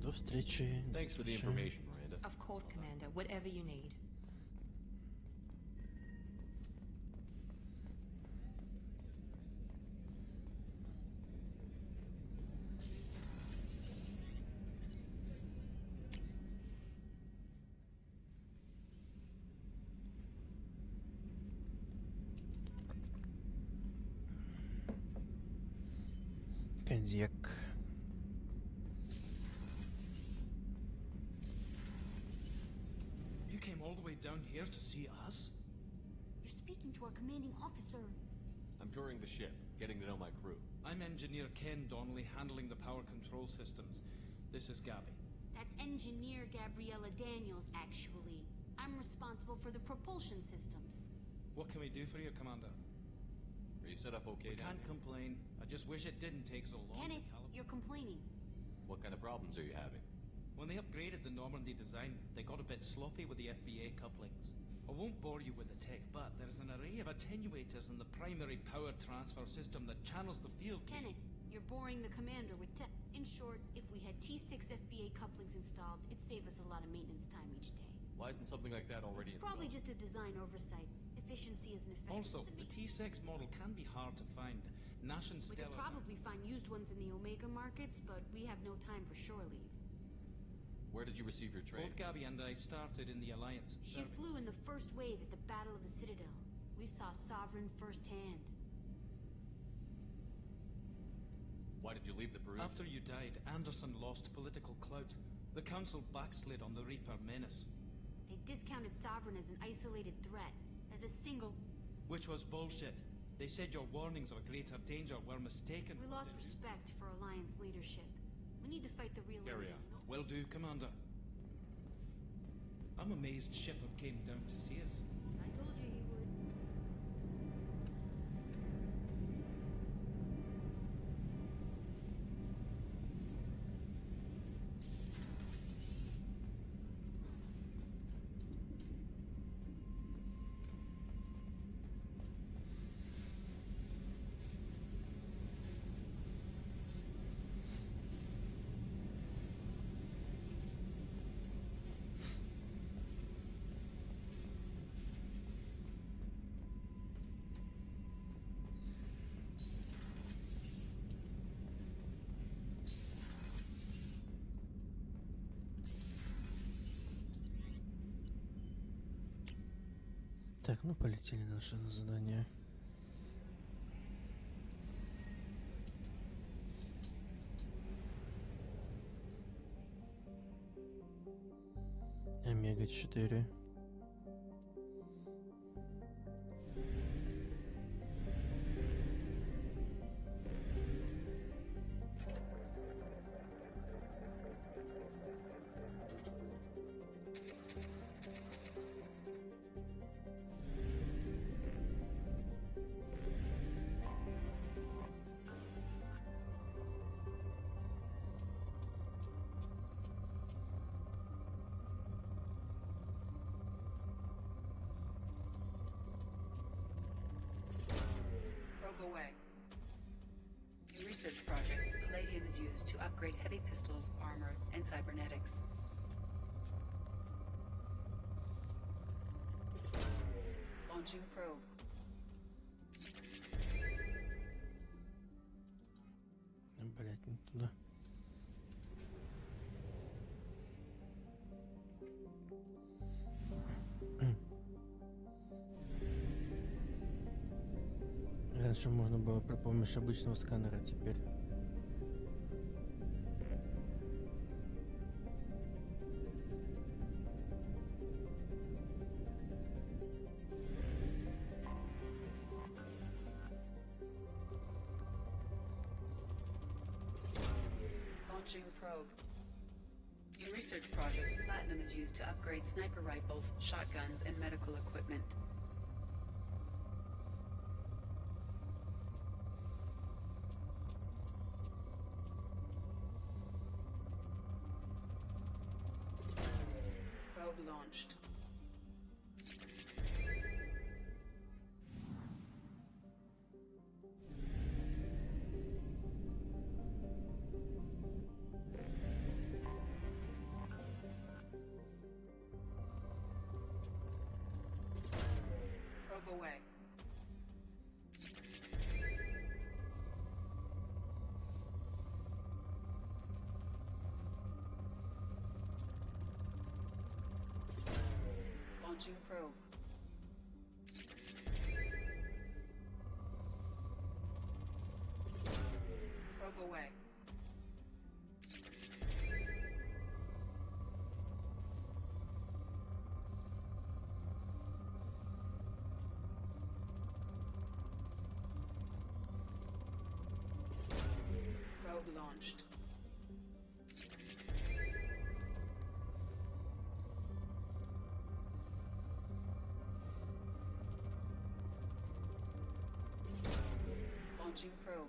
Speaker 1: До встречи.
Speaker 6: Thanks for the information, Miranda.
Speaker 5: Of course, Commander. Whatever you need.
Speaker 1: Коньяк.
Speaker 7: came all the way down here to see us?
Speaker 12: You're speaking to our commanding officer.
Speaker 6: I'm touring the ship, getting to know my crew.
Speaker 7: I'm Engineer Ken Donnelly, handling the power control systems. This is Gabby.
Speaker 12: That's Engineer Gabriella Daniels, actually. I'm responsible for the propulsion systems.
Speaker 7: What can we do for you, Commander?
Speaker 6: Are you set up okay
Speaker 7: We
Speaker 6: down
Speaker 7: can't
Speaker 6: here?
Speaker 7: complain. I just wish it didn't take so long.
Speaker 12: Kenneth, you're complaining.
Speaker 6: What kind of problems are you having?
Speaker 7: When they upgraded the Normandy design, they got a bit sloppy with the FBA couplings. I won't bore you with the tech, but there's an array of attenuators in the primary power transfer system that channels the field.
Speaker 12: Kenneth, you're boring the commander with In short, if we had T6 FBA couplings installed, it'd save us a lot of maintenance time each day.
Speaker 6: Why isn't something like that already
Speaker 12: It's
Speaker 6: installed?
Speaker 12: probably just a design oversight. Efficiency isn't effective.
Speaker 7: Also, the T6 model can be hard to find. Nash and
Speaker 12: We
Speaker 7: Stella...
Speaker 12: could probably find used ones in the Omega markets, but we have no time for shore leave.
Speaker 6: Where did you receive your training?
Speaker 7: Both Gabby and I started in the Alliance.
Speaker 12: She flew in the first wave at the Battle of the Citadel. We saw Sovereign firsthand.
Speaker 6: Why did you leave the Peruvian?
Speaker 7: After you died, Anderson lost political clout. The Council backslid on the Reaper menace.
Speaker 12: They discounted Sovereign as an isolated threat, as a single...
Speaker 7: Which was bullshit. They said your warnings of a greater danger were mistaken.
Speaker 12: We lost respect for Alliance leadership. We need to fight the real
Speaker 7: Carry
Speaker 12: enemy.
Speaker 7: on. Will do, Commander. I'm amazed Shepard came down to see us.
Speaker 12: I told you he would.
Speaker 1: Так, ну полетели наши задания. Омега-4.
Speaker 10: Probe away. In research projects, palladium is used to upgrade heavy pistols, armor, and cybernetics. Launching probe.
Speaker 1: Блять, не туда. Раньше можно было при помощи обычного сканера, теперь...
Speaker 10: Launching probe. In research projects, platinum is used to upgrade sniper rifles, shotguns, and medical equipment. Probe launched. Probe away. Launching probe. Probe away. launched. Launching probe.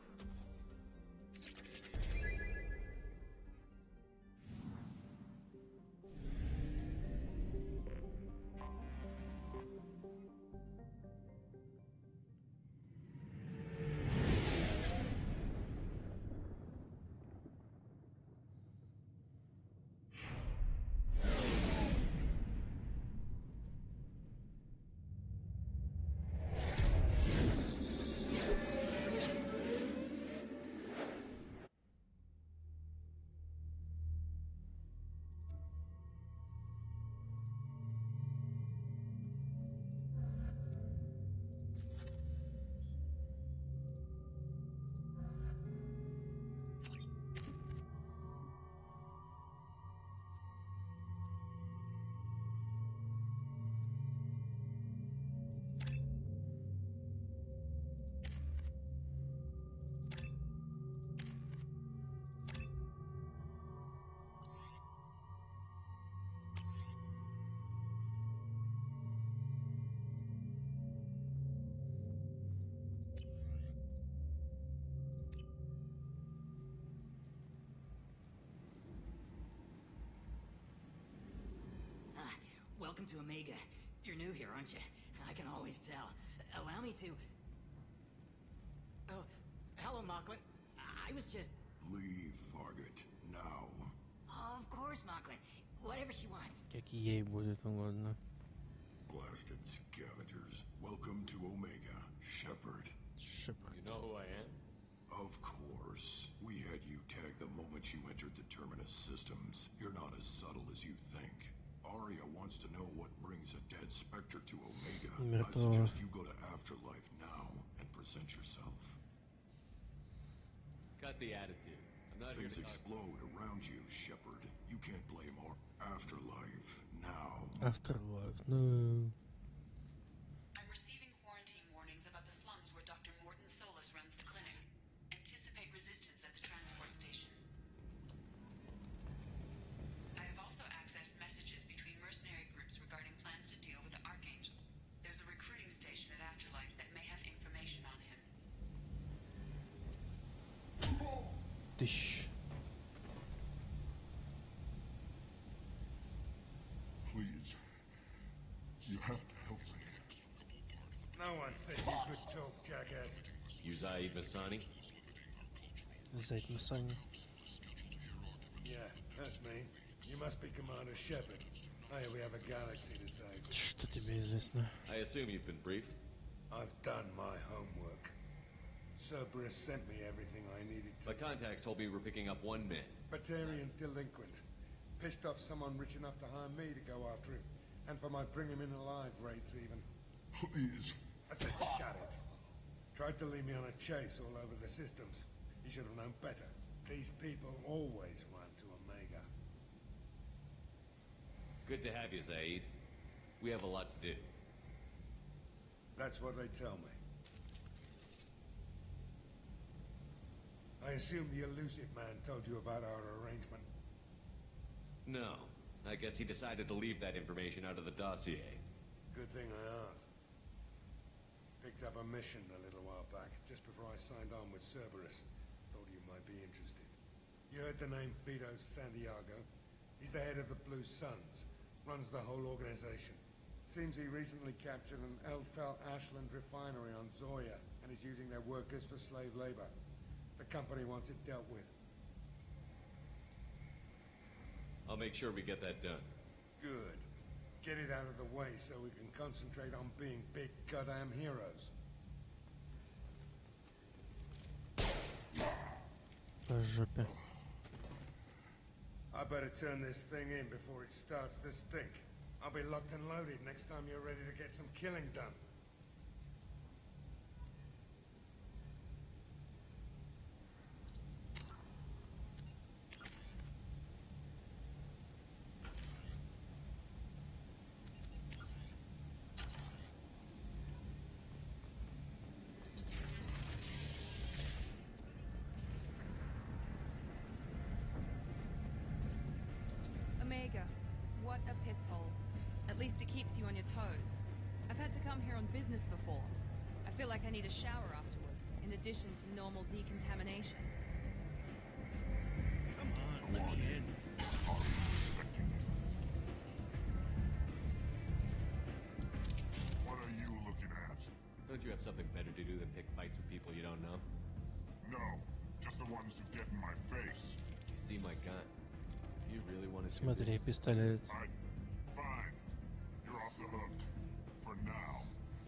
Speaker 17: Welcome to Omega. You're new here, aren't you? I can always tell. Allow me to... Oh, hello, Mocklin. I was just...
Speaker 18: Leave, Fargate. Now.
Speaker 17: Oh, of course, Mocklin. Whatever she wants.
Speaker 1: Как и ей будет угодно.
Speaker 18: Blasted scavengers. Welcome to Omega, Shepard.
Speaker 1: Shepard.
Speaker 6: You know who I am?
Speaker 18: Of course. We had you tagged the moment you entered the Terminus systems. You're not as subtle as you think. Arya wants to know what brings a dead Spectre to Omega. I suggest you go to Afterlife now and present yourself.
Speaker 6: Got the attitude. I'm not here
Speaker 18: Things
Speaker 6: to talk.
Speaker 18: explode around you, Shepard. You can't blame our Afterlife now.
Speaker 1: Afterlife, no.
Speaker 10: I'm receiving quarantine warnings about the slums where Dr. Morton Solus runs the clinic. Anticipate resistance at the transport station. I have also accessed messages between mercenary groups regarding plans to deal with the Archangel. There's a recruiting station at Afterlife that may have information on him.
Speaker 1: Тыщ.
Speaker 18: Please. You have to help me.
Speaker 19: No one said you could talk, jackass.
Speaker 6: You Zaid Masani?
Speaker 1: Zaid Masani.
Speaker 19: Yeah, that's me. You must be Commander Shepard. Hey, we have a galaxy to save.
Speaker 1: Что тебе известно?
Speaker 6: I assume you've been briefed?
Speaker 19: I've done my homework. Cerberus sent me everything I needed to.
Speaker 6: My contacts told me we're picking up one man.
Speaker 19: Batarian delinquent. Pissed off someone rich enough to hire me to go after him. And for my bring him in alive rates even.
Speaker 18: Please.
Speaker 19: I said, got it. Tried to lead me on a chase all over the systems. He should have known better. These people always run to Omega.
Speaker 6: Good to have you, Zaid. We have a lot to do.
Speaker 19: That's what they tell me. I assume the elusive man told you about our arrangement.
Speaker 6: No. I guess he decided to leave that information out of the dossier.
Speaker 19: Good thing I asked. Picked up a mission a little while back, just before I signed on with Cerberus. Thought you might be interested. You heard the name Fido Santiago? He's the head of the Blue Suns. Runs the whole organization. Seems he recently captured an Elfell Ashland refinery on Zoya and is using their workers for slave labor. The company wants it dealt with.
Speaker 6: I'll make sure we get that done.
Speaker 19: Good. Get it out of the way so we can concentrate on being big goddamn heroes.
Speaker 1: По жопе.
Speaker 19: I better turn this thing in before it starts to stink. I'll be locked and loaded next time you're ready to get some killing done.
Speaker 5: a piss hole. At least it keeps you on your toes. I've had to come here on business before. I feel like I need a shower afterward, in addition to normal decontamination.
Speaker 18: Come on, let me in. What are you looking at?
Speaker 6: Don't you have something better to do than pick fights with people you don't know?
Speaker 18: No, just the ones who get in my face.
Speaker 6: You see my gun. Do you really want to do
Speaker 1: Смотри,
Speaker 6: this?
Speaker 1: пистолет.
Speaker 18: Fine. You're off the hook. For now.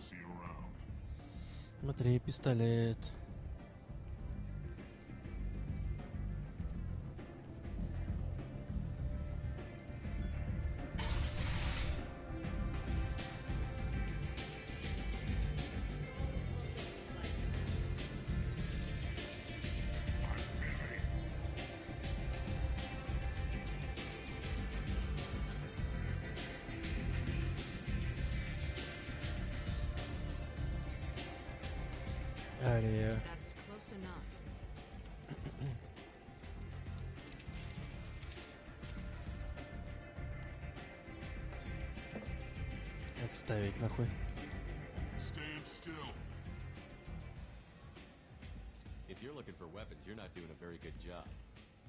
Speaker 18: See you around.
Speaker 1: Смотри, пистолет. Ария.
Speaker 16: That's close enough.
Speaker 1: Отставить нахуй.
Speaker 18: Stand still.
Speaker 6: If you're looking for weapons, you're not doing a very good job.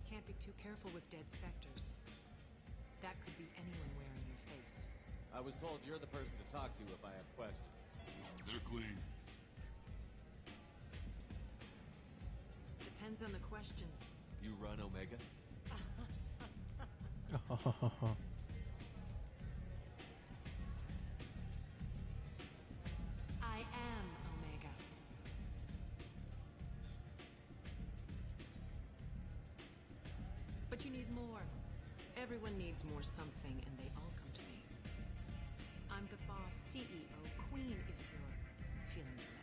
Speaker 16: Can't be too careful with dead specters. That could be anyone wearing your face.
Speaker 6: I was told you're the person to talk to if I have questions.
Speaker 18: They're clean.
Speaker 16: Depends on the questions.
Speaker 6: You run, Omega?
Speaker 16: I am Omega. But you need more. Everyone needs more something, and they all come to me. I'm the boss, CEO, queen, if you're feeling dramatic.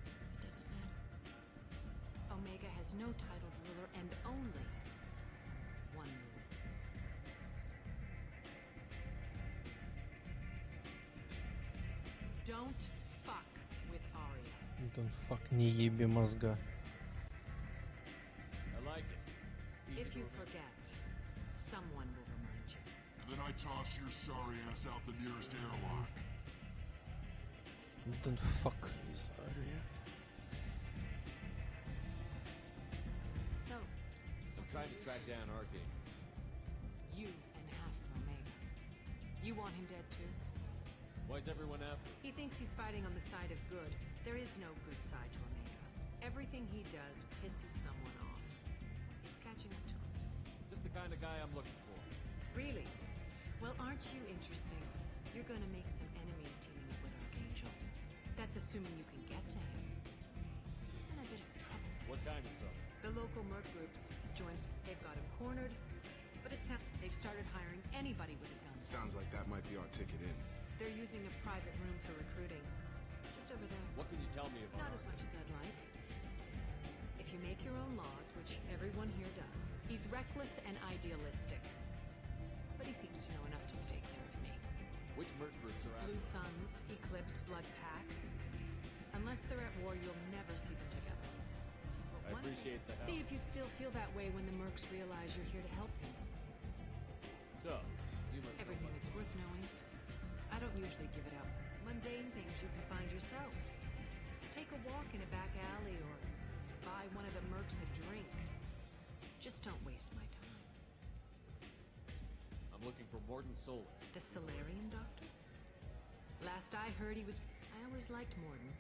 Speaker 16: It doesn't matter. Omega has no titled ruler and only one rule. Don't fuck with Arya.
Speaker 1: Don't fuck, не еби мозга.
Speaker 6: I like it. Easy
Speaker 16: If
Speaker 6: to
Speaker 16: you
Speaker 6: remember.
Speaker 16: forget, someone will remind you.
Speaker 18: And then I toss your sorry ass out the nearest airlock.
Speaker 1: Don't fuck with Arya.
Speaker 16: So,
Speaker 6: I'm trying to track down Archangel.
Speaker 16: you and half of Omega. You want him dead too?
Speaker 6: Why's everyone after him?
Speaker 16: He thinks he's fighting on the side of good. There is no good side to Omega. Everything he does pisses someone off. It's catching up to him.
Speaker 6: Just the kind of guy I'm looking for.
Speaker 16: Really? Well, aren't you interesting? You're gonna make some enemies teaming up with Archangel. That's assuming you can get to him. He's in a bit of trouble.
Speaker 6: What kind of trouble?
Speaker 16: The local merc groups have joined. They've got him cornered, but it's not. They've started hiring anybody with a gun.
Speaker 3: Sounds like that might be our ticket in.
Speaker 16: They're using a private room for recruiting. Just over there.
Speaker 6: What can you tell me about
Speaker 16: Not as much as I'd like. If you make your own laws, which everyone here does, he's reckless and idealistic. But he seems to know enough to stay clear of me.
Speaker 6: Which merc groups are after
Speaker 16: Blue
Speaker 6: him?
Speaker 16: Suns, Eclipse, Blood Pack. Unless they're at war, you'll never see them together.
Speaker 6: I
Speaker 16: But
Speaker 6: appreciate the help.
Speaker 16: see if you still feel that way when the mercs realize you're here to help them.
Speaker 6: So, you must
Speaker 16: Everything
Speaker 6: know
Speaker 16: that's worth knowing. I don't usually give it out. Mundane things you can find yourself. Take a walk in a back alley or buy one of the mercs a drink. Just don't waste my time.
Speaker 6: I'm looking for Morton Solus.
Speaker 16: The Solarian doctor? Last I heard he was... I always liked Morden.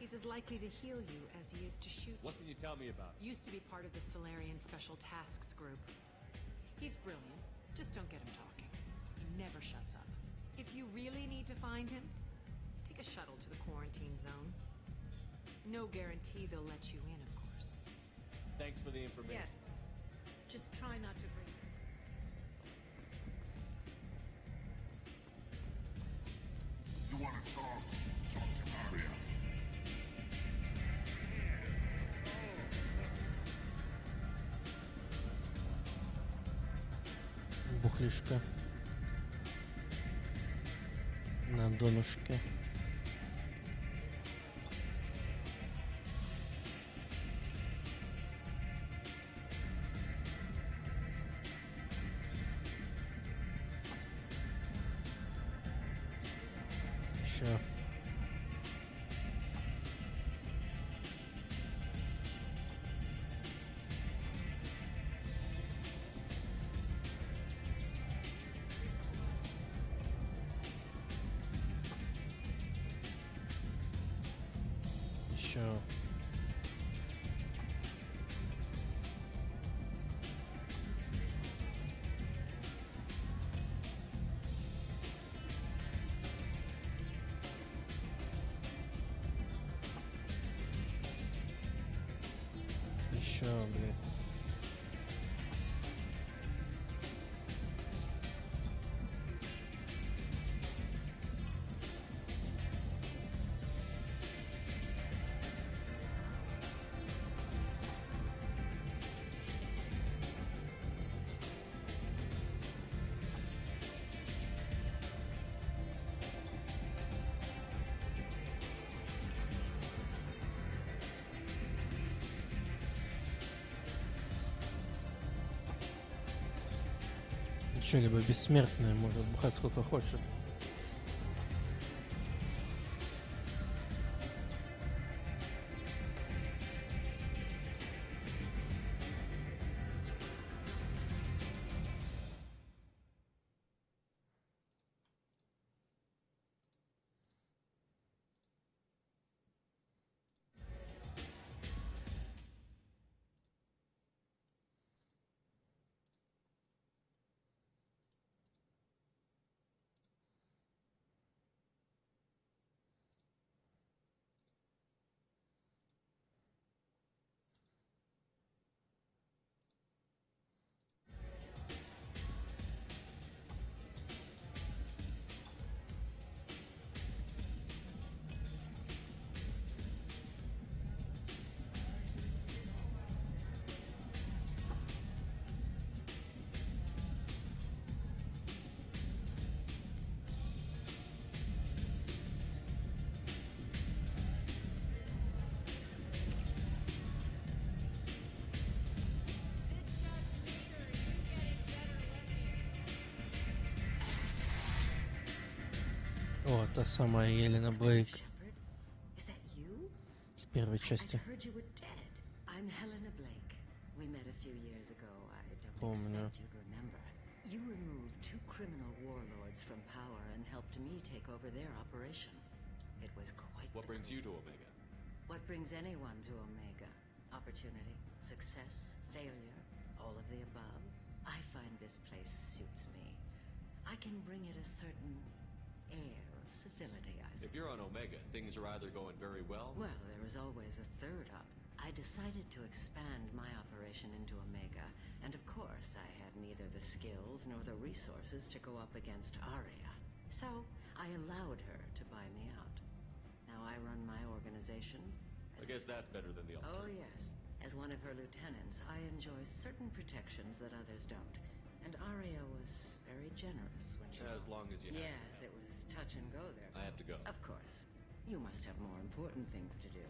Speaker 16: He's as likely to heal you as he is to shoot
Speaker 6: What
Speaker 16: you.
Speaker 6: can you tell me about him?
Speaker 16: Used to be part of the Solarian Special Tasks Group. He's brilliant. Just don't get him talking. He never shuts up. If you really need to find him, take a shuttle to the quarantine zone. No guarantee they'll let you in, of course.
Speaker 6: Thanks for the information.
Speaker 16: Yes. Just try not to breathe.
Speaker 18: You want to talk? Talk to Arya.
Speaker 1: Бухлишка. На донышке. Еще. Еще. Еще, блядь. Что-либо бессмертное может бухать сколько хочет. О, та самая Елена Блейк с первой части. Помню.
Speaker 20: You removed 2 criminal warlords from power and helped me take over their operation. It was quite...
Speaker 6: What brings you to Omega?
Speaker 20: What brings anyone to Omega? Opportunity, success, failure, all of the above. I find this place suits me. I can bring it a certain air of civility, I suppose.
Speaker 6: If you're on Omega, things are either going very well...
Speaker 20: Well, there is always a third up. I decided to expand my operation into Omega, and of course I had neither the skills nor the resources to go up against Aria. So I allowed her to buy me out. Now I run my organization.
Speaker 6: I guess that's better than the
Speaker 20: Oh,
Speaker 6: alternative.
Speaker 20: yes. As one of her lieutenants, I enjoy certain protections that others don't. And Aria was very generous when she...
Speaker 6: As long as you have
Speaker 20: Yes, it was touch and go there.
Speaker 6: I have to go.
Speaker 20: Of course. You must have more important things to do.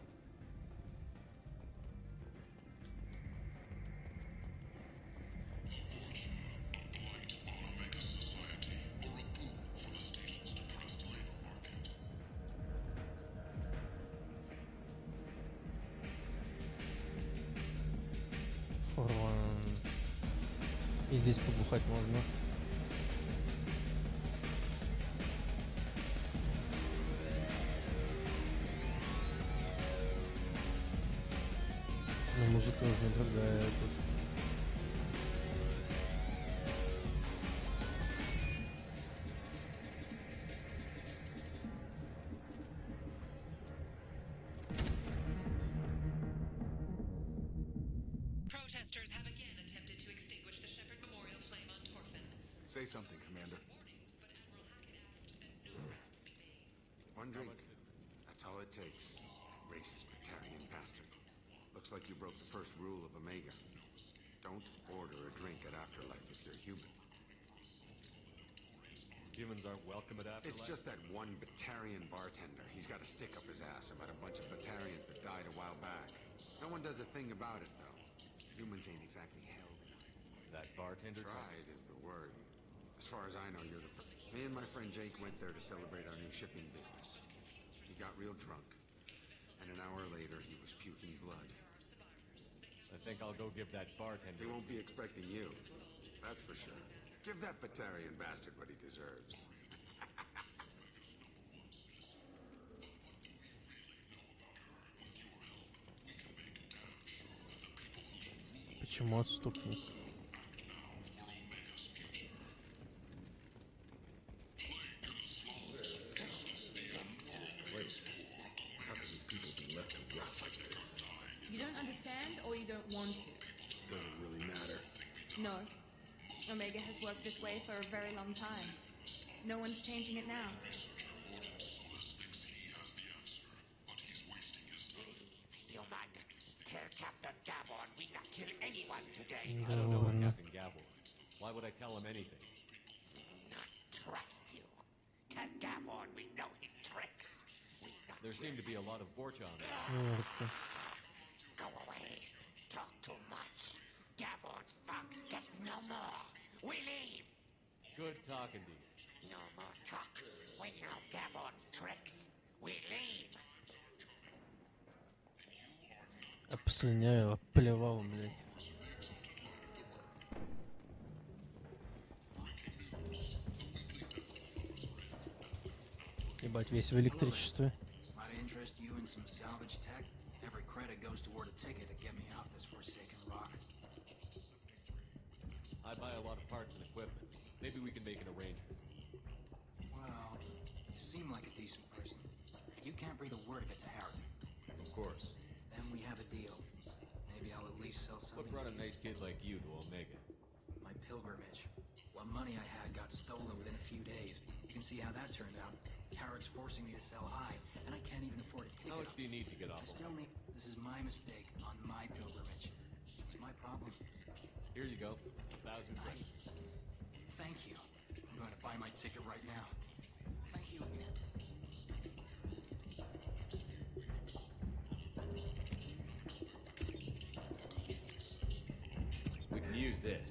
Speaker 1: И здесь побухать можно. Но музыка уже другая тут.
Speaker 10: Protesters have again attempted to extinguish the Shepherd Memorial flame on Torfin.
Speaker 3: Say something, Commander.
Speaker 9: One drink. That's all it takes. Racist Batarian bastard. Looks like you broke the first rule of Omega. Don't order a drink at Afterlife if you're human.
Speaker 6: Humans aren't welcome at Afterlife?
Speaker 9: It's just that one Batarian bartender. He's got a stick up his ass about a bunch of Batarians that died a while back. No one does a thing about it, though. Humans ain't exactly held.
Speaker 6: That bartender...
Speaker 9: Tried is the word. The As far as I know, you're the first. Me and my friend Jake went there to celebrate our new shipping business. He got real drunk, and an hour later he was puking blood.
Speaker 6: I think I'll go give that bartender...
Speaker 9: He won't be expecting you, that's for sure. Give that Batarian bastard what he deserves.
Speaker 1: Почему отступник?
Speaker 9: How can these people be left to rot like this?
Speaker 5: You don't understand, or you don't want to?
Speaker 9: Doesn't really matter.
Speaker 5: No. Omega has worked this way for a very long time. No one's changing it now.
Speaker 11: Human, tell Captain Gavon we not kill anyone today.
Speaker 6: I don't know Captain Gavon. Why would I tell him anything?
Speaker 11: Not trust you. Tell Gavon we know his tricks.
Speaker 6: There seem to be a lot of Borcha on there.
Speaker 11: Go away. Talk too much. Gavon's thugs get no more. We leave.
Speaker 6: Good talking to you.
Speaker 11: No more talk. We know Gavon's tricks. We leave.
Speaker 1: Обслюняю, оплевал, блядь. Ебать, весь в электричестве.
Speaker 17: Might interest you in some salvage tech? Every credit goes toward a ticket to get me off this forsaken rock.
Speaker 6: I buy a lot of parts and equipment. Maybe we can make an arrangement.
Speaker 17: Well, you seem like a decent person. You can't breathe a word if it's a Harry.
Speaker 6: Of course.
Speaker 17: Then we have a deal. Maybe I'll at least sell something.
Speaker 6: What brought a nice kid like you to Omega?
Speaker 17: My pilgrimage. What money I had got stolen within a few days. You can see how that turned out. Carrick's forcing me to sell high, and I can't even afford a ticket.
Speaker 6: How much do you need to get off?
Speaker 17: I still need... This is my mistake on my pilgrimage. It's my problem.
Speaker 6: Here you go. 1,000 credits.
Speaker 17: Thank you. I'm going to buy my ticket right now. Thank you again.
Speaker 6: We can use this.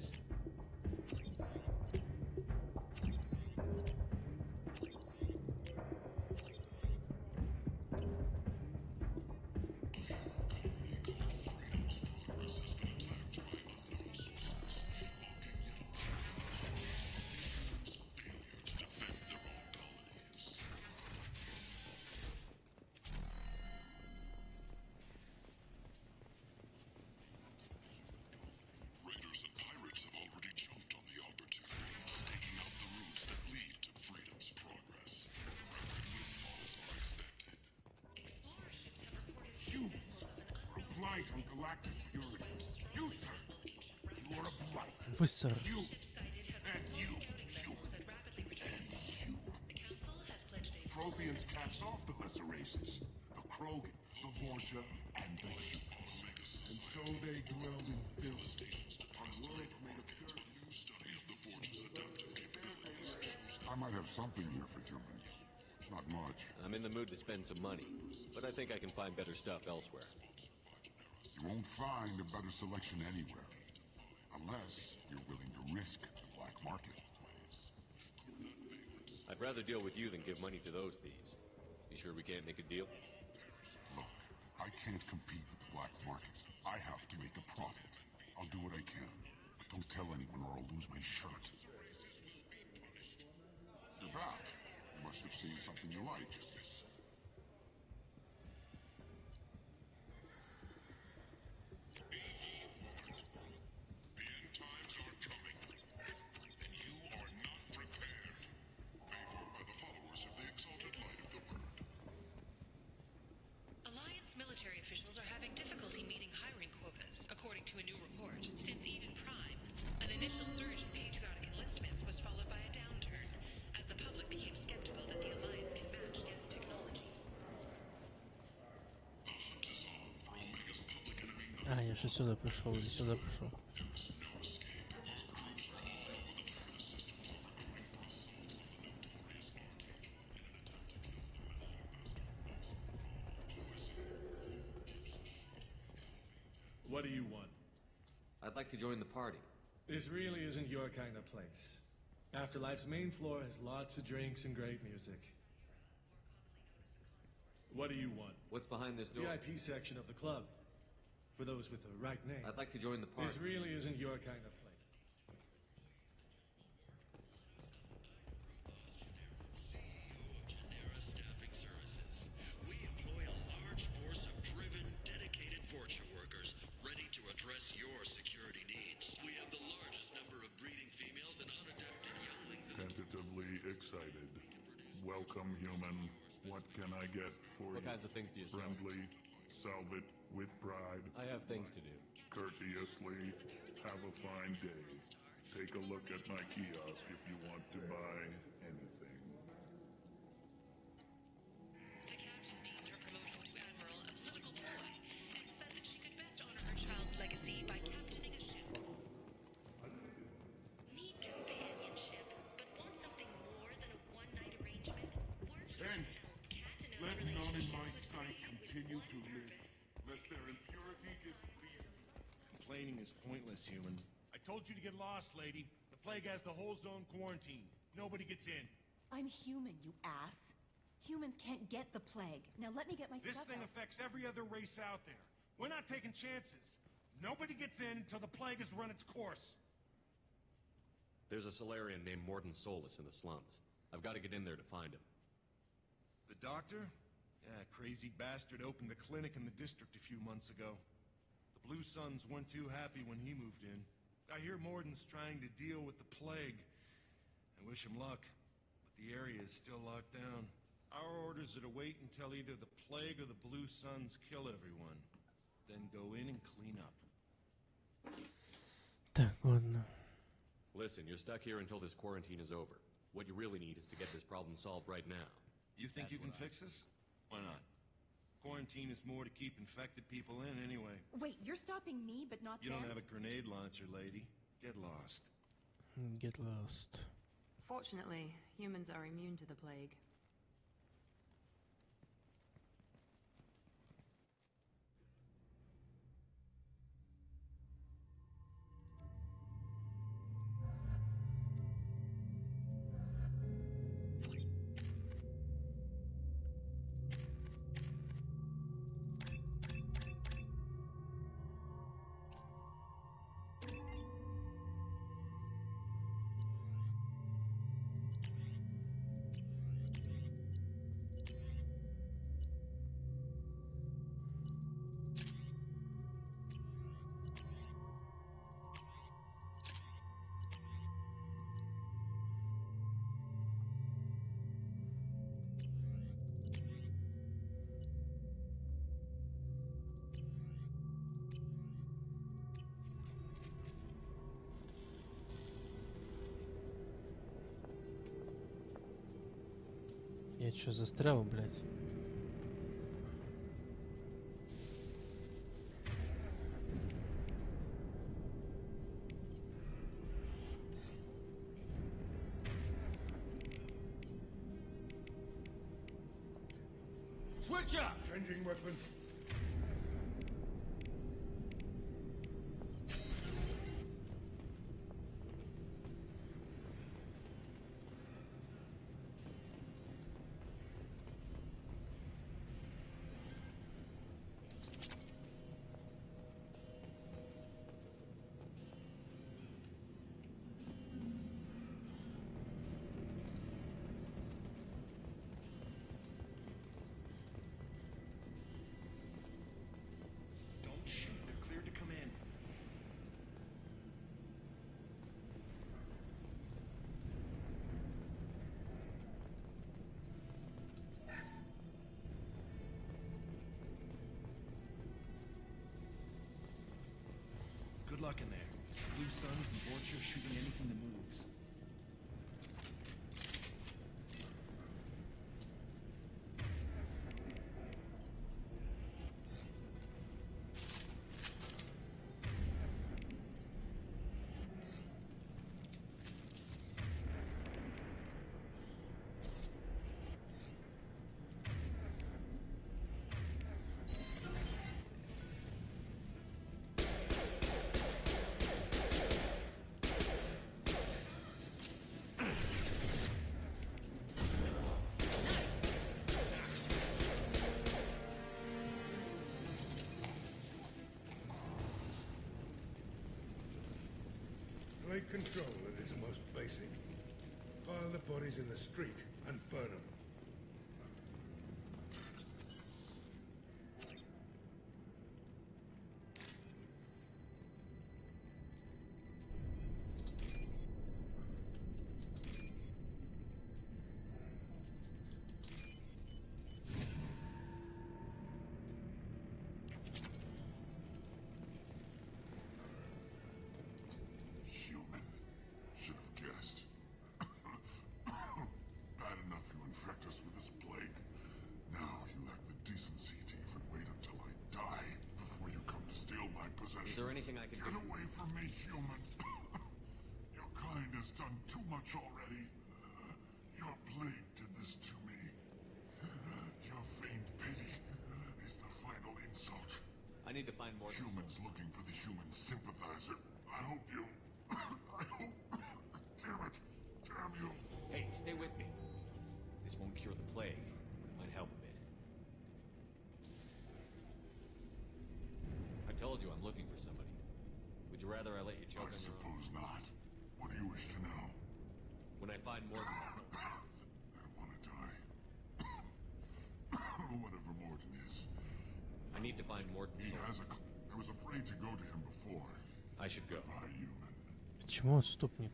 Speaker 18: From galactic purity. You, sir. You are a blight.
Speaker 1: Вы, сэр.
Speaker 18: You. And you. You. And you. Protheans cast off the lesser races. The Krogan, the Vorcha, and the humans. And so they dwelled in filth. On worlds made of dirt. New study of the Vorcha's adaptive capabilities. I might have something here for humans. Not much.
Speaker 6: I'm in the mood to spend some money, but I think I can find better stuff elsewhere.
Speaker 18: You won't find a better selection anywhere. Unless you're willing to risk the black market.
Speaker 6: I'd rather deal with you than give money to those thieves. You sure we can't make a deal?
Speaker 18: Look, I can't compete with the black market. I have to make a profit. I'll do what I can. But don't tell anyone or I'll lose my shirt. You're back. You must have seen something you liked.
Speaker 21: Military officials are having difficulty meeting hiring quotas, according to a new report. Since Eden Prime, an initial surge in patriotic enlistments was followed by a downturn, as the public became skeptical that the Alliance can match Geth's technology.
Speaker 1: А, я же сюда пришел, или сюда пришел.
Speaker 22: What do you want?
Speaker 6: I'd like to join the party.
Speaker 22: This really isn't your kind of place.
Speaker 4: Afterlife's main floor has lots of drinks and great music. What do you want?
Speaker 6: What's behind this door?
Speaker 4: VIP section of the club. For those with the right name.
Speaker 6: I'd like to join the party.
Speaker 4: This really isn't your kind of place.
Speaker 8: We employ a large force of driven, dedicated Fortune workers ready to address your security needs. We have the largest number of breeding females and unadopted younglings.
Speaker 18: Tentatively excited. Welcome, human. What can I get for you?
Speaker 6: What kinds of things do you sell?
Speaker 18: Friendly, salve it with pride.
Speaker 6: I have things to do.
Speaker 18: Courteously, have a fine day. Take a look at my kiosk if you want to buy anything.
Speaker 21: The captain deemed her promotion to admiral a political ploy and said that she could best honor her child's legacy by captaining a ship. Need companionship, but want something more than a one-night arrangement?
Speaker 18: And let none in my sight continue to live, lest their impurity displease me.
Speaker 4: Complaining is pointless, human.
Speaker 23: I told you to get lost, lady. The plague has the whole zone quarantined. Nobody gets in.
Speaker 24: I'm human, you ass. Humans can't get the plague. Now let me get my
Speaker 23: This
Speaker 24: stuff
Speaker 23: thing
Speaker 24: out.
Speaker 23: affects every other race out there. We're not taking chances. Nobody gets in until the plague has run its course.
Speaker 6: There's a Solarian named Morden Solus in the slums. I've got to get in there to find him.
Speaker 23: The doctor? Yeah, crazy bastard opened a clinic in the district a few months ago. The Blue Suns weren't too happy when he moved in. I hear Morden's trying to deal with the plague. I wish him luck, but the area is still locked down. Our orders are to wait until either the plague or the Blue Suns kill everyone. Then go in and clean up.
Speaker 1: Так, ладно.
Speaker 6: Listen, you're stuck here until this quarantine is over. What you really need is to get this problem solved right now.
Speaker 23: You think you can fix this? Why not? Quarantine is more to keep infected people in anyway.
Speaker 24: Wait, you're stopping me, but not
Speaker 23: You
Speaker 24: them?
Speaker 23: don't have a grenade launcher, lady. Get lost.
Speaker 1: Get lost.
Speaker 5: Fortunately, humans are immune to the plague.
Speaker 1: Я чё, застрял, блядь?
Speaker 23: Switch up!
Speaker 18: Changing weapons.
Speaker 23: Don't shoot. They're cleared to come in. Good luck in there. Blue Suns and Orchard shooting anything that moves.
Speaker 19: Take control at its most basic. Pile the bodies in the street and burn them.
Speaker 18: Human. Should have guessed. Bad enough you infect us with this plague. Now you lack the decency to even wait until I die before you come to steal my possessions.
Speaker 6: Is there anything I can do?
Speaker 18: Get away from me, human. Your kind has done too much already. Your plague did this to me. Your feigned pity is the final insult.
Speaker 6: I need to find more
Speaker 18: humans looking for the human sympathizer. I hope you... I hope... Damn it. Damn you.
Speaker 6: Hey, stay with me. This won't cure the plague. Might help a bit. I told you I'm looking for somebody. Would you rather I let you choke on your own?
Speaker 18: I suppose not. What do you wish to know?
Speaker 6: When I find more than that,
Speaker 18: I want to die. Whatever Morton is.
Speaker 6: I need to find Morton's
Speaker 18: He
Speaker 6: soul.
Speaker 18: has a... I was afraid to go to him before.
Speaker 6: I should go.
Speaker 18: Goodbye, human.
Speaker 1: Почему отступник?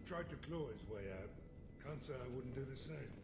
Speaker 19: Tried to claw his way out. Can't say I wouldn't do the same.